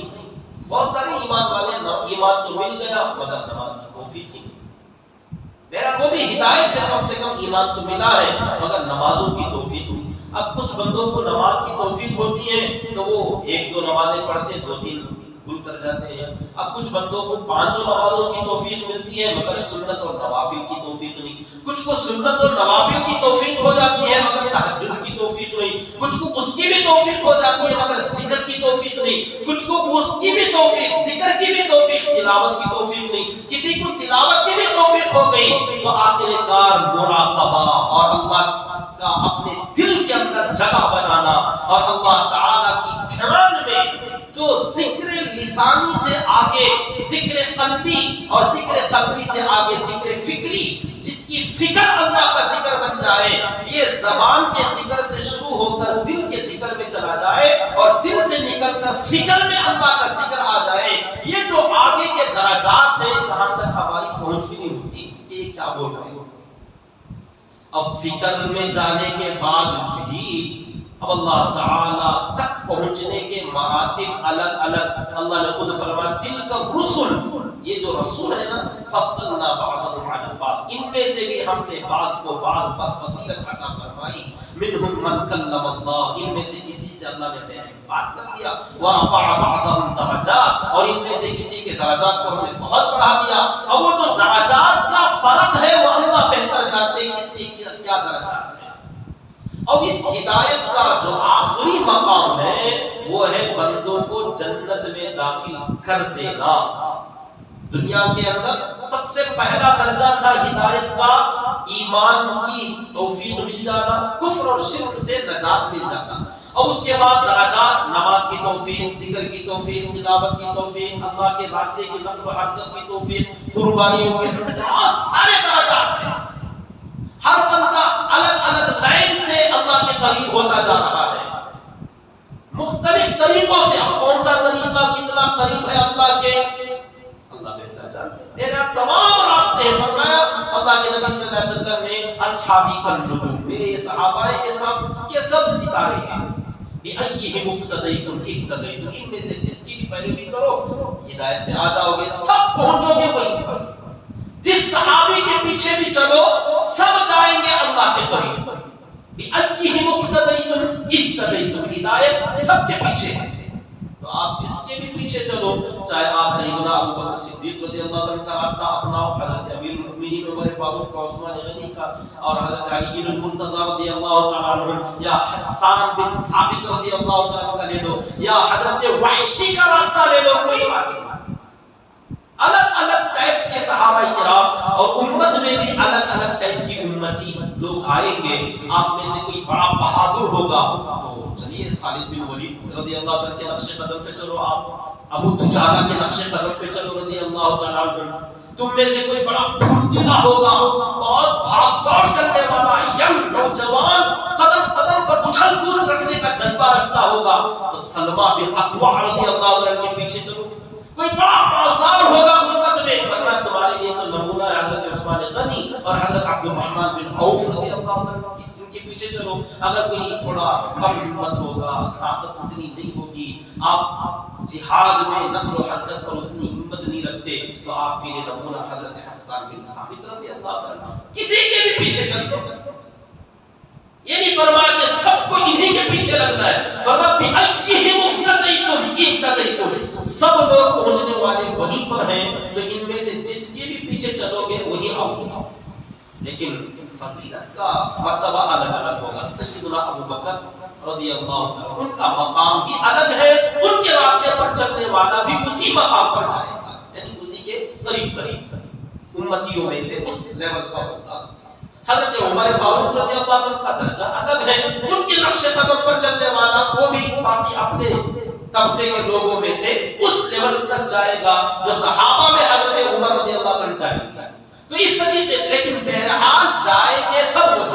A: بہت سارے ایمان والے ایمان تو مل گیا مگر نماز کی توفیق ہی نہیں، میرا وہ بھی ہدایت ہے، کم سے کم ایمان تو ملا ہے مگر نمازوں کی توفیق نہیں۔ اب کچھ بندوں کو نماز کی توفیق ہوتی ہے تو وہ ایک دو نمازیں پڑھتے، دو تین بھول کر جاتے ہیں۔ اب کچھ بندوں کو پانچوں نمازوں کی توفیق ملتی ہے مگر سنت اور نوافل کی توفیق نہیں۔ کچھ کو سنت اور نوافل کی توفیق ہو جاتی ہے مگر تہجد کی توفیق نہیں, کچھ کو اس کی بھی توفیق ہو جاتی ہے مگر ذکر کی توفیق نہیں, کچھ کو اس کی بھی توفیق, ذکر کی بھی توفیق, تلاوت کی توفیق نہیں, کسی کو تلاوت کی بھی توفیق ہو گئی تو آخر کار مراقبہ اور اللہ کا اپنے دل کے اندر جگہ بنانا اور اللہ تعالیٰ کی دھیان میں جو ذکر لسانی سے آگے ذکر قلبی اور ذکر قلبی سے آگے ذکر فکری, جس کی فکر اللہ کا ذکر بن جائے, یہ زبان کے ذکر سے شروع ہو کر دل کے ذکر میں چلا جائے اور دل سے نکل کر فکر میں اللہ کا ذکر آ جائے, یہ جو آگے کے درجات ہیں جہاں تک ہماری پہنچ بھی نہیں ہوتی کہ یہ کیا بول رہے ہیں. اب فکر میں جانے کے بعد بھی اب اللہ تعالیٰ تک پہنچنے کے مراتب الگ الگ. اللہ نے خود فرمایا تلک الرسل, یہ جو رسول ہے نا, فضلنا بعضهم علی بعض, ان میں سے بھی ہم نے بعض کو بعض پر فضیلت عطا فرمائی. منهم من کلم اللہ, ان میں سے کسی سے اللہ نے بات کر لیا. ورفع بعضهم درجات, اور ان میں سے کسی کے درجات کو ہم نے بہت بڑھا دیا. اب وہ جو درجات کا فرق ہے وہ اللہ بہتر جانتے کس کے کیا درجات ہیں. اب اس ہدایت کا جو آخری مقام ہے وہ ہے بندوں کو جنت میں داخل کر دینا. دنیا کے اندر سب سے پہلا درجہ تھا ہدایت کا ایمان کی توفیق مل جانا, کفر اور شرک سے نجات مل جانا. اب اس کے بعد درجات نماز کی توفیق, ذکر کی توفیق, تلاوت کی توفیق, اللہ کے راستے کی نقل و حرکت کی توفیق, قربانیوں کی, بہت سارے درجات ہیں. ہر بندہ الگ الگ لائن سے اللہ کے قریب ہوتا جا رہا ہے, مختلف طریقوں سے. اب کون سا طریقہ کتنا قریب ہے اللہ کے, اللہ بہتر جانتے ہیں. میرا تمام راستے ہیں, فرمایا اللہ کے نبی صلی اللہ علیہ وسلم نے اصحابی کالنجوم, میرے یہ صحابہ ہیں, یہ سب کے سب ستارے ہیں. بِأَيِّهِمُ اقْتَدَيْتُمْ اِقْتَدَيْتُمْ, ان میں سے جس کی بھی پیروی کرو ہدایت میں آ جاؤ گے, سب پہنچو گے وہیں پر. جس صحابی کے پیچھے بھی چلو سب جائیں گے اللہ کے قریب. بِأَيِّهِمُ اقْتَدَيْتُمْ اِقْتَدَيْتُمْ, ہدایت سب کے پیچھے ہے. تو آپ جس کے بھی پیچھے چلو, چاہے آپ سیدنا ابو بکر صدیق رضی اللہ عنہ کا راستہ اپناؤ, حضرت امیر المؤمنین عمر فاروق کا, عثمان غنی کا, اور حضرت علی المرتضی رضی اللہ تعالی عنہ, یا حسان بن ثابت رضی اللہ تعالی عنہ کا لے لو, یا حضرت وحشی کا راستہ لے لو, کوئی بات نہیں. الگ الگ ٹائپ کے صحابہ کرام اور امت میں بھی الگ الگ ٹائپ کی امتی لوگ آئیں گے. آپ میں سے کوئی بڑا بہادر ہوگا تو چلیے خالد بن ولید رضی اللہ عنہ کے نقش قدم پہ چلو, آپ ابو دجانہ کے نقش قدم پہ چلو رضی اللہ تعالی عنہ. تم میں سے کوئی بڑا پھرتیلا ہوگا, بہت بھاگ دوڑ کرنے والا ینگ نوجوان, قدم قدم پر اچھل کود رکھنے کا جذبہ رکھتا ہوگا تو سلمہ بن اکوع رضی اللہ عنہ کے پیچھے چلو. کوئی بڑا مالدار ہوگا امت میں, فرمایا تمہارے لیے تو نمونہ ہے حضرت عثمان غنی اور حضرت عبد الرحمن بن عوف رضی اللہ عنہ, ان کے پیچھے چلو. اگر کوئی تھوڑا کم ہمت ہوگا, طاقت اتنی نہیں ہوگی, آپ جہاد میں نقل و حرکت پر اتنی ہمت نہیں رکھتے, تو آپ کے لیے نمونہ حضرت حسان بن ثابت رضی اللہ عنہ. کسی کے بھی پیچھے چلتے, یہ نہیں فرمایا کہ سب کو انہی کے پیچھے لگنا ہے. فرمایا بِأَيِّهِمُ اقْتَدَيْتُمْ اقْتَدَيْتُمْ, سب لوگ پہنچنے والے وہیں پر ہیں, تو ان میں سے جس کے بھی پیچھے چلو گے وہی آؤ. لیکن فضیلت کا مرتبہ الگ الگ ہوگا. سیدنا ابو بکر رضی اللہ عنہ, ان کا مقام بھی الگ ہے, ان کے راستے پر چلنے والا بھی اسی مقام پر جائے گا, یعنی اسی کے قریب قریب امتیوں میں سے اس لیول کا ہوگا. حضرت عمر فاروق رضی اللہ عنہ کا درجہ الگ ہے, ان کے نقش قدم پر چلنے والا وہ بھی باقی اپنے طبقے کے لوگوں میں سے اس لیول تک جائے گا جو صحابہ میں حضرت عمر رضی اللہ عنہ جائیں گے. تو اس طریقے سے, لیکن بہرحال جائیں گے سب لوگ,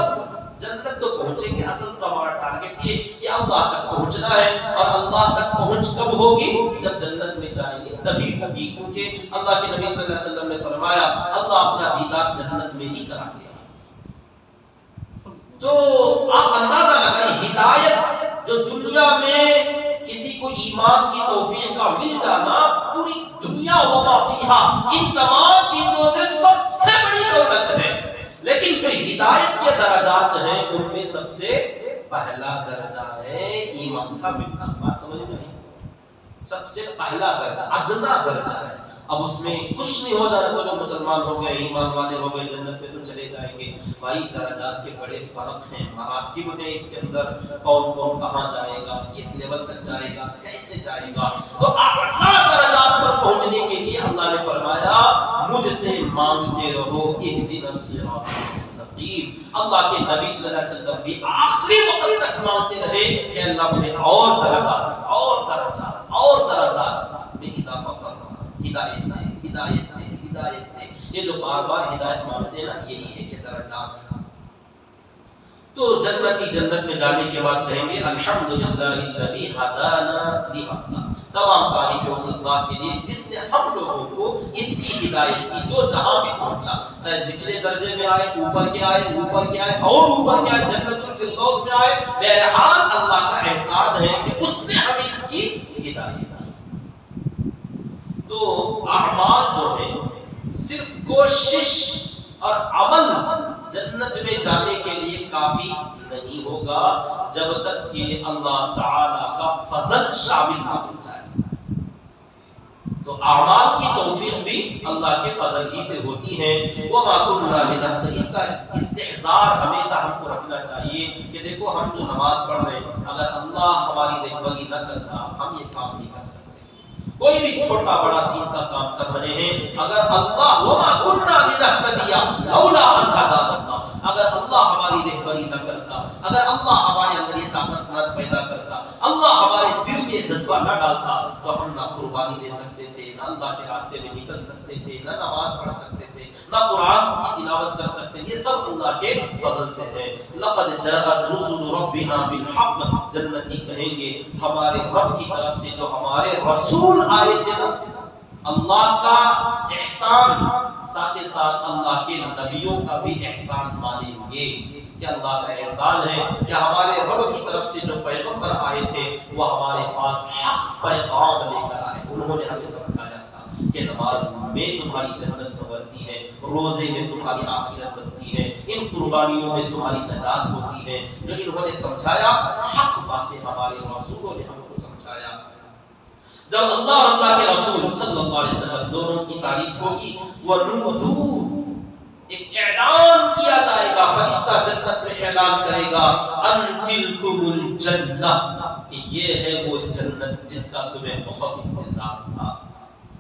A: جنت تو پہنچیں گے. اصل تو ہمارا ٹارگٹ یہ کہ اللہ تک پہنچنا ہے, اور اللہ تک پہنچ کب ہوگی, جب جنت میں جائیں گے تبھی ہوگی, کیونکہ اللہ کے نبی صلی اللہ علیہ وسلم نے فرمایا اللہ اپنا دیدار جنت میں ہی کراتے ہیں. تو آپ اندازہ لگائیں, ہدایت جو دنیا میں کسی کو ایمان کی توفیق کا مل جانا, پوری دنیا وما فیہا, ان تمام چیزوں سے سب سے بڑی دولت ہے. لیکن جو ہدایت کے درجات ہیں ان میں سب سے پہلا درجہ ہے ایمان کا ملنا. بات سمجھ میں آئی؟ سب سے پہلا درجہ ادنا درجہ ہے. اب اس میں خوش نہیں ہو جانا چلو مسلمان ہو گئے ایمان والے ہو گئے جنت میں تو چلے جائیں گے. بھائی درجات کے بڑے فرق ہیں, مراتب میں اس کے اندر کون کون کہاں جائے گا, کس لیول تک جائے گا, کیسے جائے گا. تو اعلیٰ درجات پر پہنچنے کے لیے اللہ نے فرمایا مجھ سے مانگتے رہو اہدنا الصراط المستقیم. اللہ کے نبی صلی اللہ علیہ وسلم بھی آخری وقت تک مانگتے رہے کہ اللہ مجھے اور درجات اور درجات اور درجات میں اضافہ فرما, ہدایت دے ہدایت دے ہدایت دے. یہ جو بار بار ہدایت مانگتے ہیں نا یہی ہے کہ درجات. تو جنتی جنت میں جانے کے بعد کہیں گے الحمدللہ الذی ہدانا لہذا, تمام تعریف اس اللہ کے لیے جس نے ہم لوگوں کو اس کی ہدایت کی, جو جہاں بھی پہنچا, چاہے نچلے درجے میں آئے, اوپر کے آئے, اوپر کے آئے اور اوپر کے آئے, جنت الفردوس میں آئے, بہرحال اللہ کا احسان ہے کہ اس نے ہمیں اس کی ہدایت کی. تو اعمال جو ہے صرف کوشش اور عمل جنت میں جانے کے لیے کافی نہیں ہوگا جب تک کہ اللہ تعالی کا فضل شامل نہ ہو جائے. تو اعمال کی توفیق بھی اللہ کے فضل ہی سے ہوتی ہے. وما كنا لنهتدي, اس کا استحضار ہمیشہ ہم کو رکھنا چاہیے کہ دیکھو ہم جو نماز پڑھ رہے ہیں اگر اللہ ہماری رہبری نہ کرتا ہم یہ کام نہیں کر سکتے. کوئی بھی چھوٹا بڑا دین کا کام کر رہے ہیں, اگر اللہ وما كنا لنهتدي لولا ان هدانا الله, اگر اللہ ہماری رہبری نہ کرتا, اگر اللہ ہمارے اندر یہ طاقت نہ پیدا کرتا, اللہ ہمارے دل میں یہ جذبہ نہ ڈالتا تو ہم نہ قربانی دے سکتے تھے, نہ اللہ کے راستے میں نکل سکتے تھے, نہ نماز پڑھ سکتے تھے, نہ قرآن کی تلاوت کر سکتے تھے. یہ سب اللہ کے فضل سے ہے. لقد جاءت رسل ربنا بالحق, جنتی کہیں گے ہمارے رب کی طرف سے جو ہمارے رسول آئے تھے نا, اللہ کا احسان ساتھ ساتھ اللہ کے نبیوں کا بھی احسان مانیں گے کہ اللہ کا احسان ہے کہ ہمارے رب کی طرف سے جو پیغمبر آئے تھے وہ ہمارے پاس حق پیغام لے کر آئے. انہوں نے ہمیں سمجھایا تھا کہ نماز میں تمہاری جنت سنورتی ہے, روزے میں تمہاری آخرت بنتی ہے, ان قربانیوں میں تمہاری نجات ہوتی ہے. جو انہوں نے سمجھایا حق باتیں ہمارے رسولوں نے ہم کو سمجھایا. جب اللہ اور اللہ کے رسول صلی اللہ علیہ وسلم دونوں کی تعریف ہوگی, وَنُودُوا, ایک اعلان کیا جائے گا, فرشتہ جنت میں اعلان کرے گا ان تلکم الجنہ, کہ یہ ہے وہ جنت جس کا تمہیں بہت انتظار تھا,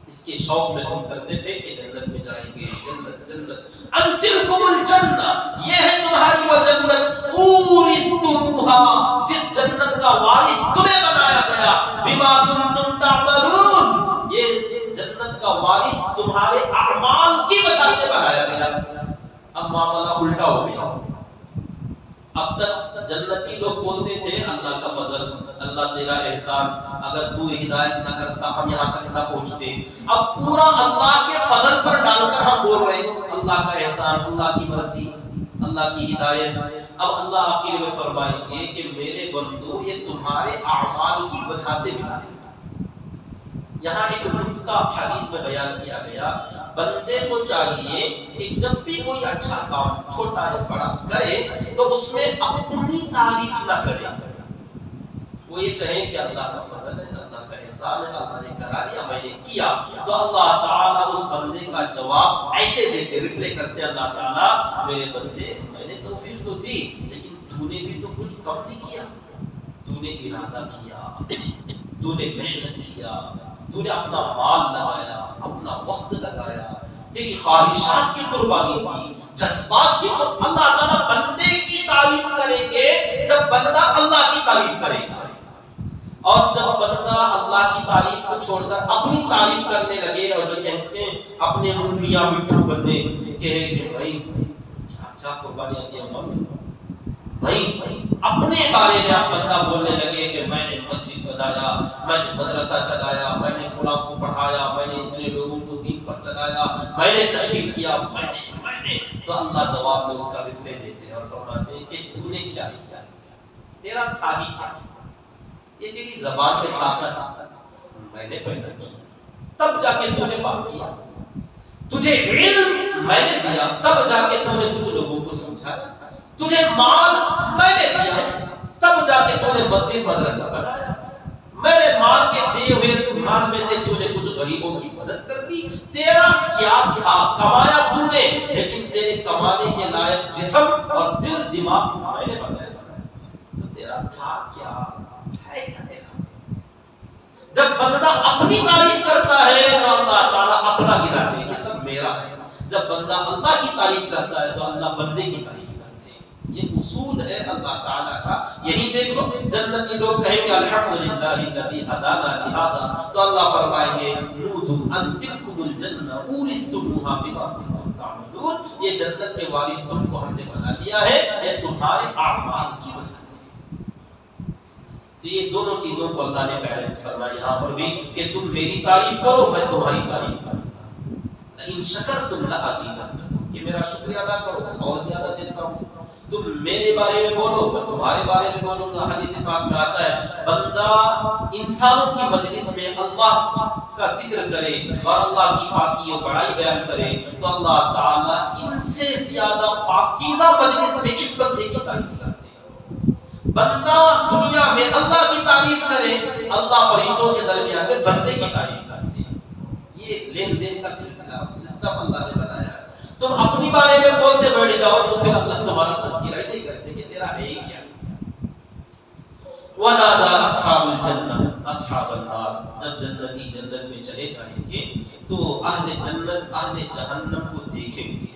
A: اس کے شوق میں تم کرتے تھے کہ جنت میں جائیں گے. جنت جنت ان تلکم الجنہ, یہ ہے تمہاری وہ جنت, اورثتموہا, جس جنت کا وارث تمہیں بنایا گیا, بما کنتم تعملون, یہ جنت کا وارث تمہارے اعمال کی وجہ سے بنایا گیا. اب معاملہ الٹا ہو گیا. اب تک جنتی لوگ بولتے تھے اللہ کا فضل, اللہ تیرا احسان, اگر تو ہدایت نہ کرتا ہم یہاں تک نہ پہنچتے. اب پورا اللہ کے فضل پر ڈال کر ہم بول رہے ہیں اللہ کا احسان, اللہ کی مرضی, اللہ کی ہدایت. اب اللہ آخر میں فرمائیں گے کہ میرے بندو یہ تمہارے اعمال کی وجہ سے ملا ہے. یہاں ایک نکتہ حدیث میں بیان کیا گیا, بندے کو چاہیے کہ جب بھی کوئی اچھا کام چھوٹا یا بڑا کرے تو اس میں اپنی تعریف نہ کرے. وہ یہ کہیں کہ اللہ کا فضل ہے, اللہ کا احسان ہے, اللہ نے کرا لیا, میں نے کیا. تو اللہ تعالیٰ اس بندے کا جواب ایسے دیتے, ریپلے کرتے اللہ تعالیٰ, میرے بندے میں نے توفیق تو دی لیکن تو نے بھی تو کچھ کم نہیں کیا. تو نے ارادہ کیا, تو نے محنت کیا, تو نے اپنا مال لگایا, اپنا وقت لگایا, تیری خواہشات کی قربانی دی, جذبات کی. تو اللہ تعالیٰ بندے کی تعریف کریں گے جب بندہ اللہ کی تعریف کرے گا, اور جب بندہ اللہ کی تعریف کو چھوڑ کر اپنی تعریف کرنے لگے, اور جو کہتے ہیں اپنے منہ میاں مٹھو بننے کہے کہ بھائی کیا قربانیاں دی اماں, نہیں, اپنے بارے میں آپ بندہ بولنے لگے کہ میں نے مسجد بنایا, میں نے مدرسہ چلایا, میں نے فلاں کو پڑھایا, میں نے اتنے لوگوں کو دین پر چلایا, میں نے تشکیل کیا, میں نے, تو اللہ جواب میں اس کا رپلے دیتے ہیں اور فرماتے ہیں کہ تو نے کیا کیا, تیرا تھا ہی کیا, یہ تیری زبان میں طاقت میں نے پیدا کی, تب جا کے تو نے بات کیا, تجھے علم میں نے دیا, تب جا کے تو نے کچھ لوگوں کو سمجھایا, تجھے مال میں نے دیا, تب جا کے تو نے مسجد مدرسہ بنایا, میرے مال کے دیے ہوئے مال میں سے تو نے کچھ غریبوں کی مدد کر دی، تیرا کیا تھا؟ کمایا تو نے، لیکن تیرے کمانے کے لائق جسم اور دل دماغ میں نے بنایا تھا، تو تیرا تھا کیا؟ ہے کیا تیرا؟ جب بندہ اپنی تعریف کرتا ہے تو اللہ تعالیٰ اپنا گراتے ہیں کہ سب میرا ہے، جب بندہ اللہ کی تعریف کرتا ہے تو اللہ بندے کی تعریف کرتے ہیں۔ یہ اصول ہے اللہ تعالیٰ کا۔ یہی دیکھ لو جنتی لوگ کہیں گے الحمدللہ الذی ہدانا لہذا، تو اللہ فرمائیں گے نودوا ان تلکم الجنہ اورثتموها بما کنتم تعملون، یہ جنت کے وارث تم کو ہم نے بنا دیا ہے یہ تمہارے اعمال کی وجہ سے۔ تو یہ دونوں چیزوں کو اللہ نے بیلنس فرمایا یہاں پر بھی کہ تم میری تعریف کرو میں تمہاری تعریف کروں گا، ان شکرتم لازیدنکم، کہ میرا شکریہ ادا کرو اور زیادہ دیتا ہوں، تم میرے بارے میں بولو میں تمہارے بارے میں بولوں گا۔ حدیث پاک میں آتا ہے بندہ انسانوں کی مجلس میں اللہ کا ذکر کرے اور اللہ کی پاکی و بڑائی بیان کرے تو اللہ تعالیٰ ان سے زیادہ پاکیزہ مجلس میں اس بندے کی تعریف کرتے ہیں۔ بندہ دنیا میں اللہ کی تعریف کرے، اللہ فرشتوں کے درمیان میں بندے کی تعریف کرتے ہیں۔ یہ لین دین کا سسٹم اللہ نے بنایا ہے۔ تم اپنی بارے میں بولتے بیٹھ جاؤ تو پھر اللہ تمہارا تذکرہ ہی نہیں کرتے کہ تیرا ہے ہی کیا۔ وَنَادَى أَصْحَابُ الْجَنَّةِ أَصْحَابَ النَّارِ، جب جنتی جنت میں چلے جائیں گے تو اہل جنت اہل جہنم کو دیکھیں گے،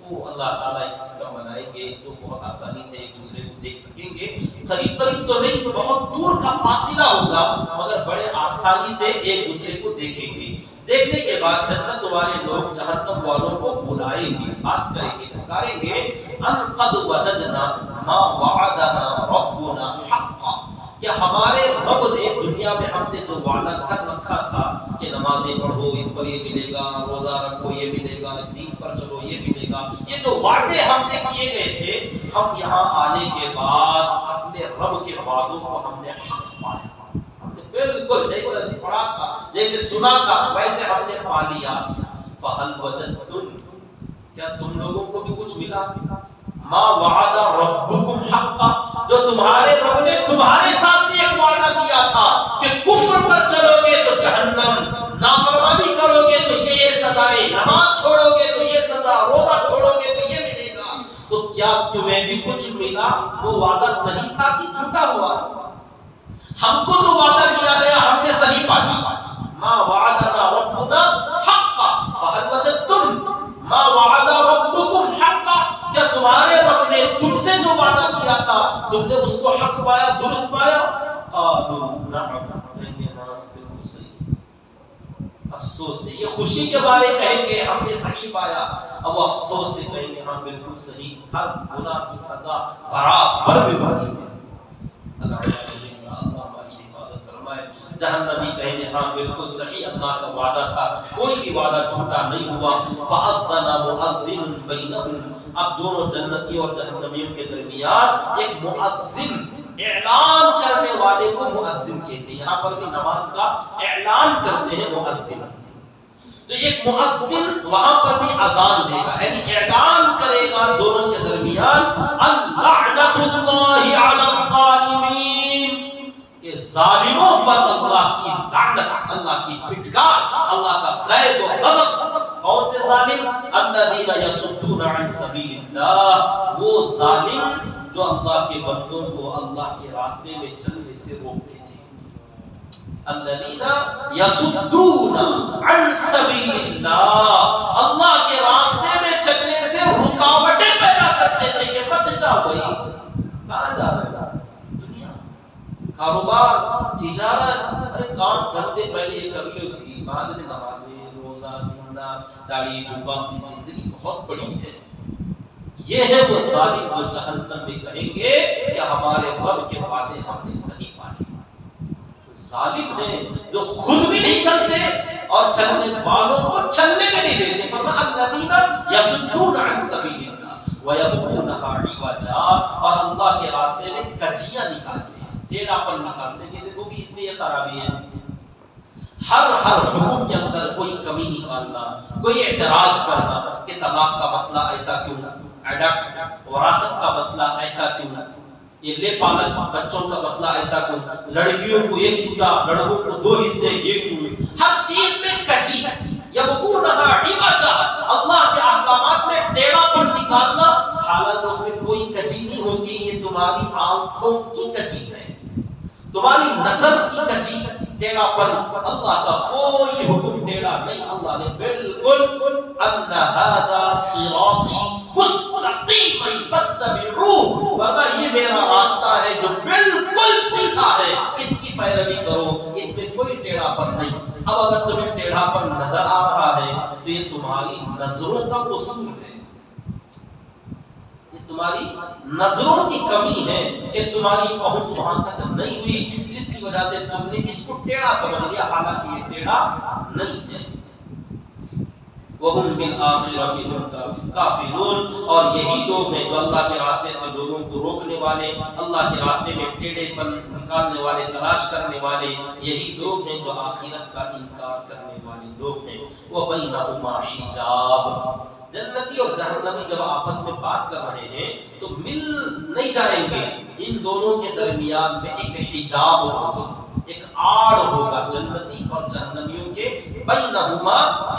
A: وہ اللہ تعالیٰ ایک سسٹم بنائیں گے جو بہت آسانی سے ایک دوسرے کو دیکھ سکیں گے، قریب قریب تو نہیں بہت دور کا فاصلہ ہوگا مگر بڑے آسانی سے ایک دوسرے کو دیکھیں گے۔ دیکھنے کے بعد جنت والے لوگ جہنم والوں کو بلائیں گے، بات کریں گے، پکاریں گے ان قد وجدنا ما وعدنا ربنا حقا، کہ ہمارے رب نے دنیا میں ہم سے جو وعدہ کر رکھا تھا کہ نمازیں پڑھو اس پر یہ ملے گا، روزہ رکھو یہ ملے گا، دین پر چلو یہ ملے گا، یہ جو وعدے ہم سے کیے گئے تھے ہم یہاں آنے کے بعد اپنے رب کے وعدوں کو ہم نے حق پایا، ہم نے بالکل جیسا پڑھا تھا جیسے سنا تھا ویسے ہم نے پا لیا۔ فَهَلْ وَجَدْتُمْ، کیا تم لوگوں کو بھی کچھ ملا؟ ما وعد ربکم حقا، جو تمہارے رب نے تمہارے ساتھ بھی ایک وعدہ کیا تھا کہ کفر پر چلو گے تو جہنم، نافرمانی کرو گے تو یہ سزائیں، نماز چھوڑو گے تو یہ سزا، روزہ چھوڑو گے تو یہ ملے گا، تو کیا تمہیں بھی کچھ ملا؟ وہ وعدہ صحیح تھا کہ جھوٹا ہوا؟ ہم کو جو وعدہ کیا گیا ہم نے صحیح پایا۔ ما وعدنا ربنا حقا فهل وجدتم ما وعد ربکم حقا، کیا تمہارے رب نے تم سے جو وعدہ کیا تھا تم نے اس کو حق پایا، درست پایا؟ قالوا نعم، بالکل صحیح۔ افسوس سے، یہ خوشی کے بارے کہیں گے ہم نے صحیح پایا، اب وہ افسوس سے کہیں گے ہاں بالکل صحیح، ہر گناہ کی سزا برابر ملتی ہے۔ اللہ ہماری حفاظت فرمائے۔ جہنمی کہیں گے ہاں بالکل صحیح، اللہ کا وعدہ تھا، کوئی بھی وعدہ جھوٹا نہیں ہوا۔ فَأَذَّنَ مُؤَذِّنٌ بَيْنَهُمْ، اب دونوں جنتیوں اور جہنمیوں کے درمیان ایک مؤذن، اعلان کرنے والے کو مؤذن کہتے ہیں، یہاں پر بھی نماز کا اعلان کرتے ہیں مؤذن، تو ایک مؤذن وہاں پر بھی اذان دے گا، یعنی اعلان کرے گا دونوں کے درمیان اللعنۃ اللہ علی الظالمین، کہ ظالموں پر اللہ کی لعنت، اللہ کی پھٹکار، اللہ کا غیظ و غضب۔ کون سے ظالم؟ الذین یصدون عن سبیل اللہ، وہ ظالم جو اللہ کے بندوں کو اللہ کے راستے میں چلنے سے روکتے تھے۔ الذین یصدون عن سبیل اللہ، اللہ کے راستے میں چلنے سے رکاوٹیں پیدا کرتے تھے کہ مت جاؤ بھائی، کہاں جا رہے ہو؟ دنیا، کاروبار، تجارت، ارے کام دھندے پہلے یہ کر لو جی، بعد میں نمازیں، روزہ، دیندار، داڑھی، جوبہ، اپنی زندگی بہت بڑی ہے۔ یہ ہے وہ ظالم جو جہنم میں کہیں گے کہ ہمارے رب کے وعدے ہم نے صحیح پائے۔ ظالم ہے جو خود بھی نہیں چلتے اور چلنے والوں کو چلنے میں نہیں دیتے۔ فرمایا الذین یصدون عن سبیل اللہ ویبغونها عوجا، اور اللہ کے راستے میں کجیاں نکالتے ہیں، ٹیڑھا پن نکالتے ہیں کہ دیکھو بھی اس میں یہ خرابی ہے۔ ہر حکم کے اندر کوئی کمی نکالنا، کوئی اعتراض کرنا کہ طلاق کا مسئلہ ایسا کیوں، اڈاپٹ وراثت کا مسئلہ ایسا کیوں، یہ لے پالک بچوں کا مسئلہ ایسا کیوں، لڑکیوں کو ایک حصہ، لڑکوں کو دو حصے، یہ کیوں؟ ہر چیز میں کجی یبغونہا عوجا، اللہ کے احکامات میں ٹیڑھا پن نکالنا، حالانکہ اس میں کوئی کجی نہیں ہوتی، یہ تمہاری آنکھوں کی کجی ہے، تمہاری نظر کی کجی، ٹیڑھا پن۔ اللہ کا کوئی حکم ٹیڑھا نہیں، اللہ نے بالکل ان ھذا صراطی مستقیما فاتبعوہ، فرمایا یہ میرا راستہ ہے جو بالکل سیدھا ہے، اس کی پیروی کرو، اس میں کوئی ٹیڑھا پن نہیں۔ اب اگر تمہیں ٹیڑھا پن نظر آ رہا ہے تو یہ تمہاری نظروں کا قصور ہے، یہ تمہاری نظروں کی کمی ہے کہ تمہاری پہنچ وہاں تک نہیں ہوئی، جس کی وجہ سے تم نے اس کو ٹیڑھا سمجھ لیا، حالانکہ یہ ٹیڑھا نہیں ہے۔ وَهُمْ بِالْآخِرَةِ هُمْ كَافِرُونَ، اور یہی لوگ ہیں جو اللہ کے راستے سے لوگوں کو روکنے والے، اللہ کے راستے میں ٹیڑھے پن نکالنے والے، تلاش کرنے والے، یہی لوگ ہیں جو آخرت کا انکار کرنے والے لوگ ہیں۔ وَبَيْنَهُمَا حِجَابٌ، جنتی اور جہنمی جب آپس میں بات کر رہے ہیں تو مل نہیں جائیں گے، ان دونوں کے درمیان میں ایک حجاب ہوگا، ایک آڑ ہوگا، جنتی اور جہنمیوں کے بینہما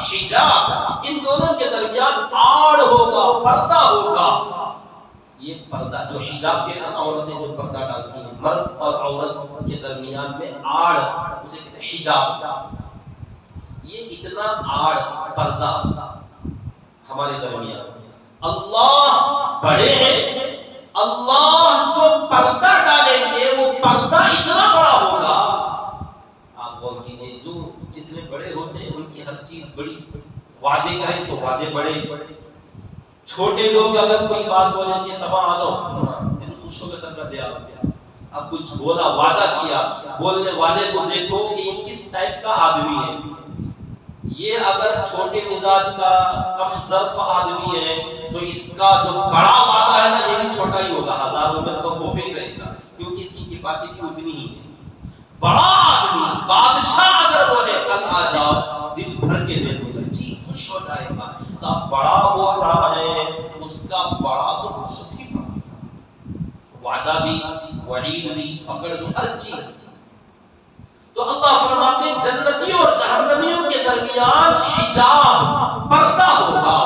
A: حجاب، ان دونوں کے درمیان آڑ ہوگا، پردہ ہوگا۔ یہ پردہ جو حجاب کے نا، عورتیں جو پردہ ڈالتی ہیں، مرد اور عورت کے درمیان میں آڑ، اسے کہتے ہیں حجاب۔ یہ اتنا آڑ، پردہ ہمارے درمیان، اللہ بڑے ہیں، اللہ جو پردہ ڈالیں گے وہ پردہ اتنا بڑا ہوگا، آپ غور کیجئے، جو جتنے بڑے ہوتے ہیں ان کی ہر چیز بڑی، وعدے کریں تو وعدے بڑے، چھوٹے لوگ اگر کوئی بات بولیں کہ سبا آ جاؤ، دل خوش ہو کے سب کا دیا، اب کچھ بولا، وعدہ کیا، بولنے والے کو دیکھو کہ یہ کس ٹائپ کا آدمی ہے، یہ اگر چھوٹے مزاج کا کم ظرف آدمی ہے تو اس کا جو بڑا وعدہ ہے نا یہ بھی چھوٹا ہی ہوگا، ہزاروں میں 100 پہ ہی رہے گا، کیونکہ اس کی کیپیسٹی اتنی ہی ہے۔ بڑا آدمی، بادشاہ اگر بولے کل آ جاؤ، دل بھر کے دے دوں گا، جی خوش ہو جائے گا، تو بڑا بول رہا ہے، اس کا بڑا تو بہت ہی بڑا، وعدہ بھی، وعید بھی، پکڑ بھی، ہر چیز۔ تو اللہ فرماتے ہیں جنتیوں اور جہنمیوں کے درمیان حجاب، پردہ ہوگا۔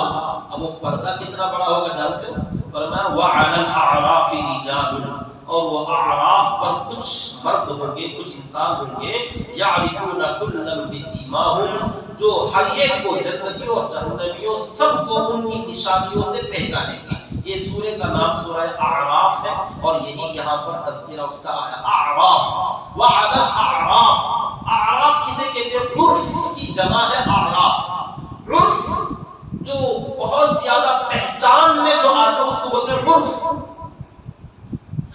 A: اب وہ پردہ کتنا بڑا ہوگا جانتے ہو؟ فرمایا وَعَلَى الْأَعْرَافِ رِجَالٌ، اور وہ اعراف پر کچھ مرد ہوں گے، کچھ انسان ہوں گے، يَعْرِفُونَ كُلًّا بِسِيمَاهُمْ، جو ہر ایک کو، جنتیوں اور جہنمیوں سب کو ان کی نشانیوں سے پہچانیں گے۔ یہ سورہ کا نام سورہ اعراف ہے، اور یہی یہاں پر تذکرہ اس کا آیا، اعراف، وعلی الاعراف۔ اعراف کسے کہتے ہیں؟ عرف کی جمع ہے اعراف، عرف جو بہت زیادہ پہچان میں جو آتا ہے اس کو بولتے ہیں عرف۔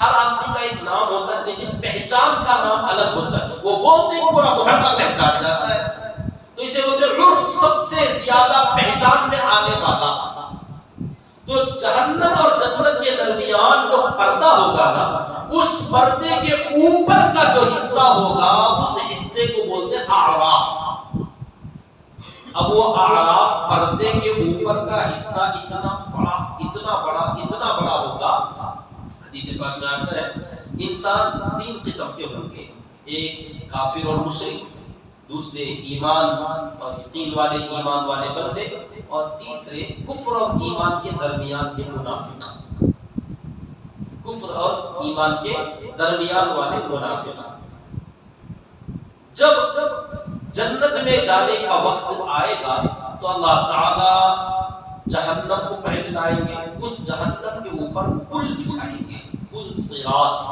A: ہر آدمی کا ایک نام ہوتا ہے لیکن پہچان کا نام الگ ہوتا ہے، وہ بولتے ہیں پورا محلہ پہچان جاتا ہے، تو اسے بولتے ہیں عرف، سب سے زیادہ پہچان میں آنے والا۔ تو جہنم اور جنت کے درمیان جو پردہ ہوگا نا، اس پردے کے اوپر کا جو حصہ ہوگا اس حصے کو بولتے ہیں اعراف۔ اب وہ اعراف پردے کے اوپر کا حصہ اتنا بڑا، اتنا بڑا، اتنا بڑا ہوگا، حدیث پاک میں آتا ہے انسان 3 قسم کے ہوں گے، ایک کافر اور مشرک، دوسرے ایمان اور یقین والے، ایمان والے بندے، اور تیسرے کفر اور ایمان کے درمیان کے منافق، کفر اور ایمان کے درمیان والے منافق۔ جب جنت میں جانے کا وقت آئے گا تو اللہ تعالی جہنم کو پہلے لائیں گے، اس جہنم کے اوپر پل بچھائیں گے، پل صراط،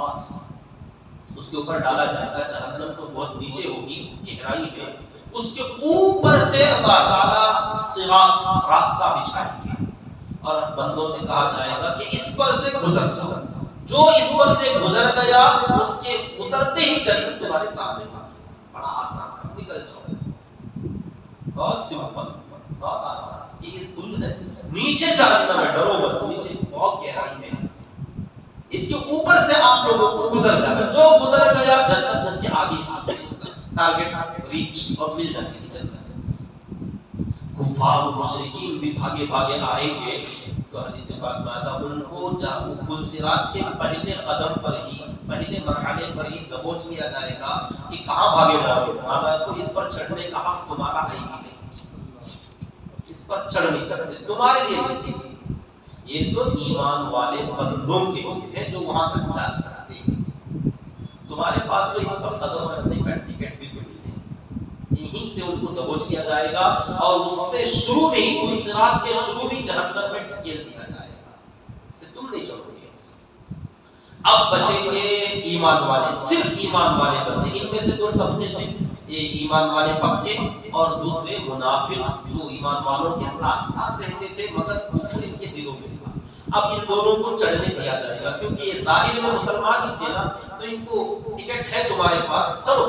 A: اس کے اوپر ڈالا جائے گا۔ جہنم تو بہت نیچے ہوگی، گہرائی میں، اس کے اوپر سے اللہ تعالیٰ صراط، راستہ بچھائیں گے، اور بندوں سے کہا جائے گا کہ اس پر سے گزر جاؤ، جو اس پر سے گزر گیا اس کے اترتے ہی جنت تمہارے سامنے ہوگی، بڑا آسان ہے، نکل جاؤ، بہت سمپل، بہت آسان۔ یہ پل ہے، نیچے جہنم ہے، ڈرو مت، نیچے بہت گہرائی میں، اس کے اوپر سے آپ لوگوں کو گزر جانا، جو گزر گیا جنت اس کے آگے تھی، اس کا ٹارگٹ ریچ، اور مل جانے کی جنت۔ کفار و مشرکین بھی بھاگے بھاگے آئیں گے تو تو حدیث پاک میں آتا ان کو پل صراط کے پہلے قدم پر ہی، پہلے مرحلے پر ہی دبوچ لیا جائے گا کہ کہاں بھاگے جا رہے ہو، مانا تو اس پر چڑھنے کا حق تمہارا ہے ہی نہیں، اس پر چڑھ نہیں سکتے، تمہارے لیے نہیں، یہ تو ایمان والے بندوں کے لیے ہے جو وہاں تک جا سکتے ہیں، تمہارے پاس تو اس پر قدم رکھنے کا ٹکٹ بھی تو نہیں ہے، یہیں سے ان کو دبوچ لیا جائے گا اور اس سے شروع میں ہی پل صراط کے شروع میں جہنم میں ڈھکیل دیا جائے گا کہ تم نہیں چڑھو گے۔ اب بچیں گے ایمان والے، صرف ایمان والے بندے، ان میں سے دو طبقے تھے، یہ ایمان والے پکے اور دوسرے منافق جو ایمان والوں کے ساتھ ساتھ رہتے تھے مگر کفر ان کے دلوں میں تھا۔ اب ان دونوں کو چڑھنے دیا جائے گا کیونکہ یہ ظاہر میں مسلمان ہی تھے نا، تو ان کو ٹکٹ ہے تمہارے پاس، چلو،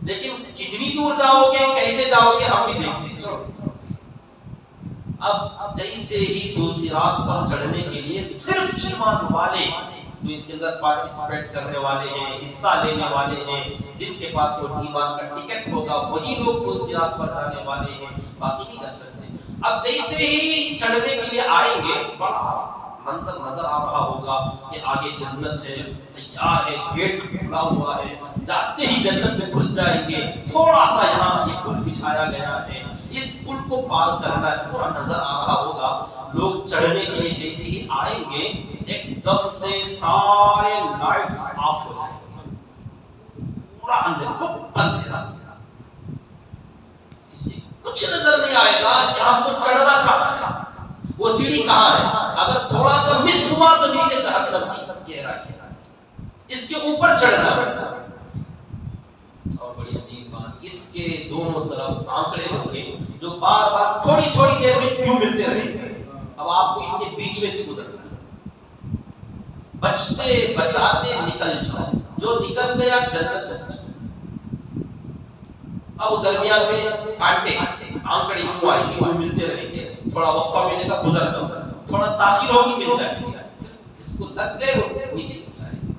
A: لیکن کتنی دور جاؤ گے، کیسے جاؤ گے ہم بھی دیکھتے ہیں، چلو۔ اب جیسے ہی پل صراط پر چڑھنے کے لیے صرف ایمان والے جو اس کے اندر پارٹیسپیٹ کرنے والے ہیں، حصہ لینے والے ہیں، جن کے پاس وہ ایمان کا ٹکٹ ہوگا وہی لوگ پل صراط پر جانے والے ہیں، باقی نہیں کر سکتے۔ اب جیسے ہی چڑھنے کے لیے آئیں گے بڑا منظر نظر آ رہا ہوگا کہ آگے جنت ہے، تیار ہے، گیٹ کھلا ہوا ہے، جاتے ہی جنت میں گھس جائیں گے، تھوڑا سا یہاں یہ پل بچھایا گیا ہے، اس پل کو پار کرنا ہے، پورا نظر آ رہا ہوگا۔ لوگ چڑھنے کے لیے جیسے ہی آئیں گے ایک دم سے سارے لائٹس آف ہو جائیں گے، پورا اندر کو اندھیرا، کسی کچھ نظر نہیں آئے گا کہ ہم کو چڑھنا کہاں ہے، وہ سیڑھی کہاں ہے، اگر تھوڑا سا مس ہوا تو نیچے جہنم کی گہرائی ہے، اس کے اوپر چڑھنا ہے۔ اور بڑی عجیب بات، اس کے دونوں طرف آنکڑے ہوں گے جو بار بار تھوڑی تھوڑی دیر میں کیوں ملتے رہیں گے، اب آپ کو ان کے بیچ میں سے گزرنا ہے، بچتے بچاتے نکل جاؤ، جو نکل گیا جنت اس کی۔ اب درمیان میں کانٹے آنکڑے کیوں آئیں گے، کیوں ملتے رہیں گے، تھوڑا وقفہ ملے گا گزر جاؤ، تھوڑا تاخیر ہوگی مل جائے گی، جس کو لگ گئے وہ نیچے گر جائے گا۔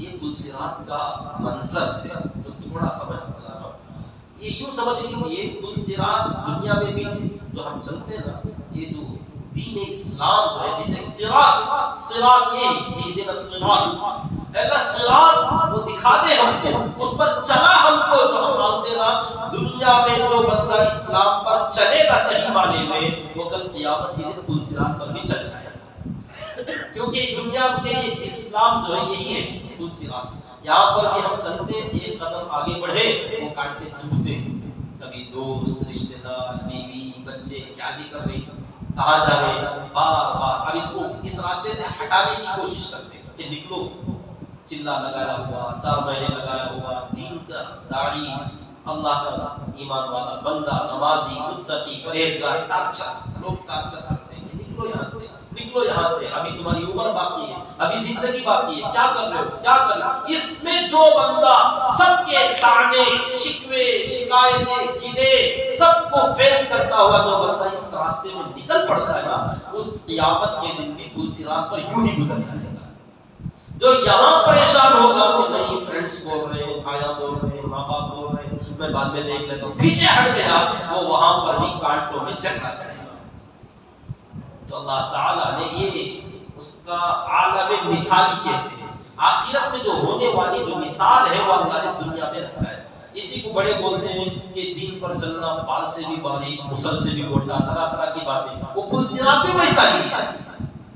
A: یہ پل صراط کا منظر ہے جو تھوڑا سا میں بتلا رہا ہوں، یہ یوں سمجھ لیجیے پل صراط دنیا میں بھی جو ہم چلتے ہیں نا، یہ جو دین اسلام جو ہے جسے صراط یہ اہدنا الصراط، اللہ صراط وہ دکھا دے ہم کو، اس پر چلا ہم کو، جو ہم مانتے نا دنیا میں جو بندہ اسلام پر چلے گا صحیح معنی میں وہ کل قیامت کے دن پل صراط پر بھی چل جائے گا، کیونکہ دنیا کے یہ اسلام جو ہے یہی ہے پل صراط، یہاں پر بھی ہم چلتے ہیں، ایک قدم آگے بڑھے وہ کانٹے چبھتے ہیں، کبھی دوست، رشتہ دار، بیوی، بچے، کیا جی کر رہے، کہاں جا رہے، بار بار اب اس کو اس راستے سے ہٹانے کی کوشش کرتے ہیں کہ نکلو، چلا لگایا ہوا، 4 مہینے لگایا ہوا، دین کا داڑھی، اللہ کا ایمان والا بندہ، نمازی، متقی، پرہیزگار، ٹارچر، لوگ ٹارچر کرتے ہیں کہ نکلو یہاں سے، نکلو یہاں سے، ابھی تمہاری عمر باقی ہے، ابھی زندگی باقی ہے، کیا کر رہے ہو، کیا کر رہے ہو۔ اس میں جو بندہ سب کے طعنے، شکوے، شکایتیں، گلے سب کو فیس کرتا ہوا جو بندہ اس راستے میں نکل پڑتا ہے نا، اس قیامت کے دن بھی پل صراط پر یوں ہی گزر جائے گا۔ جو یہاں پریشان ہوگا کہ نہیں فرینڈز بول رہے ہیں، بھائیاں بول رہے ہیں، ماں باپ بول رہے ہیں، میں بعد میں دیکھ لیتا ہوں، پیچھے ہٹ گیا، وہ وہاں پر بھی کانٹوں میں جکڑا جائے گا۔ تو اللہ تعالیٰ نے یہ اس کا عالم مثالی کہتے ہیں، آخرت میں جو ہونے والی جو مثال ہے وہ اللہ نے دنیا میں رکھا ہے۔ اسی کو بڑے بولتے ہیں کہ دین پر چلنا بال سے بھی باریک، مسل سے بھی موٹا، طرح طرح کی باتیں، وہ پل صراط بھی ویسا ہی ہے،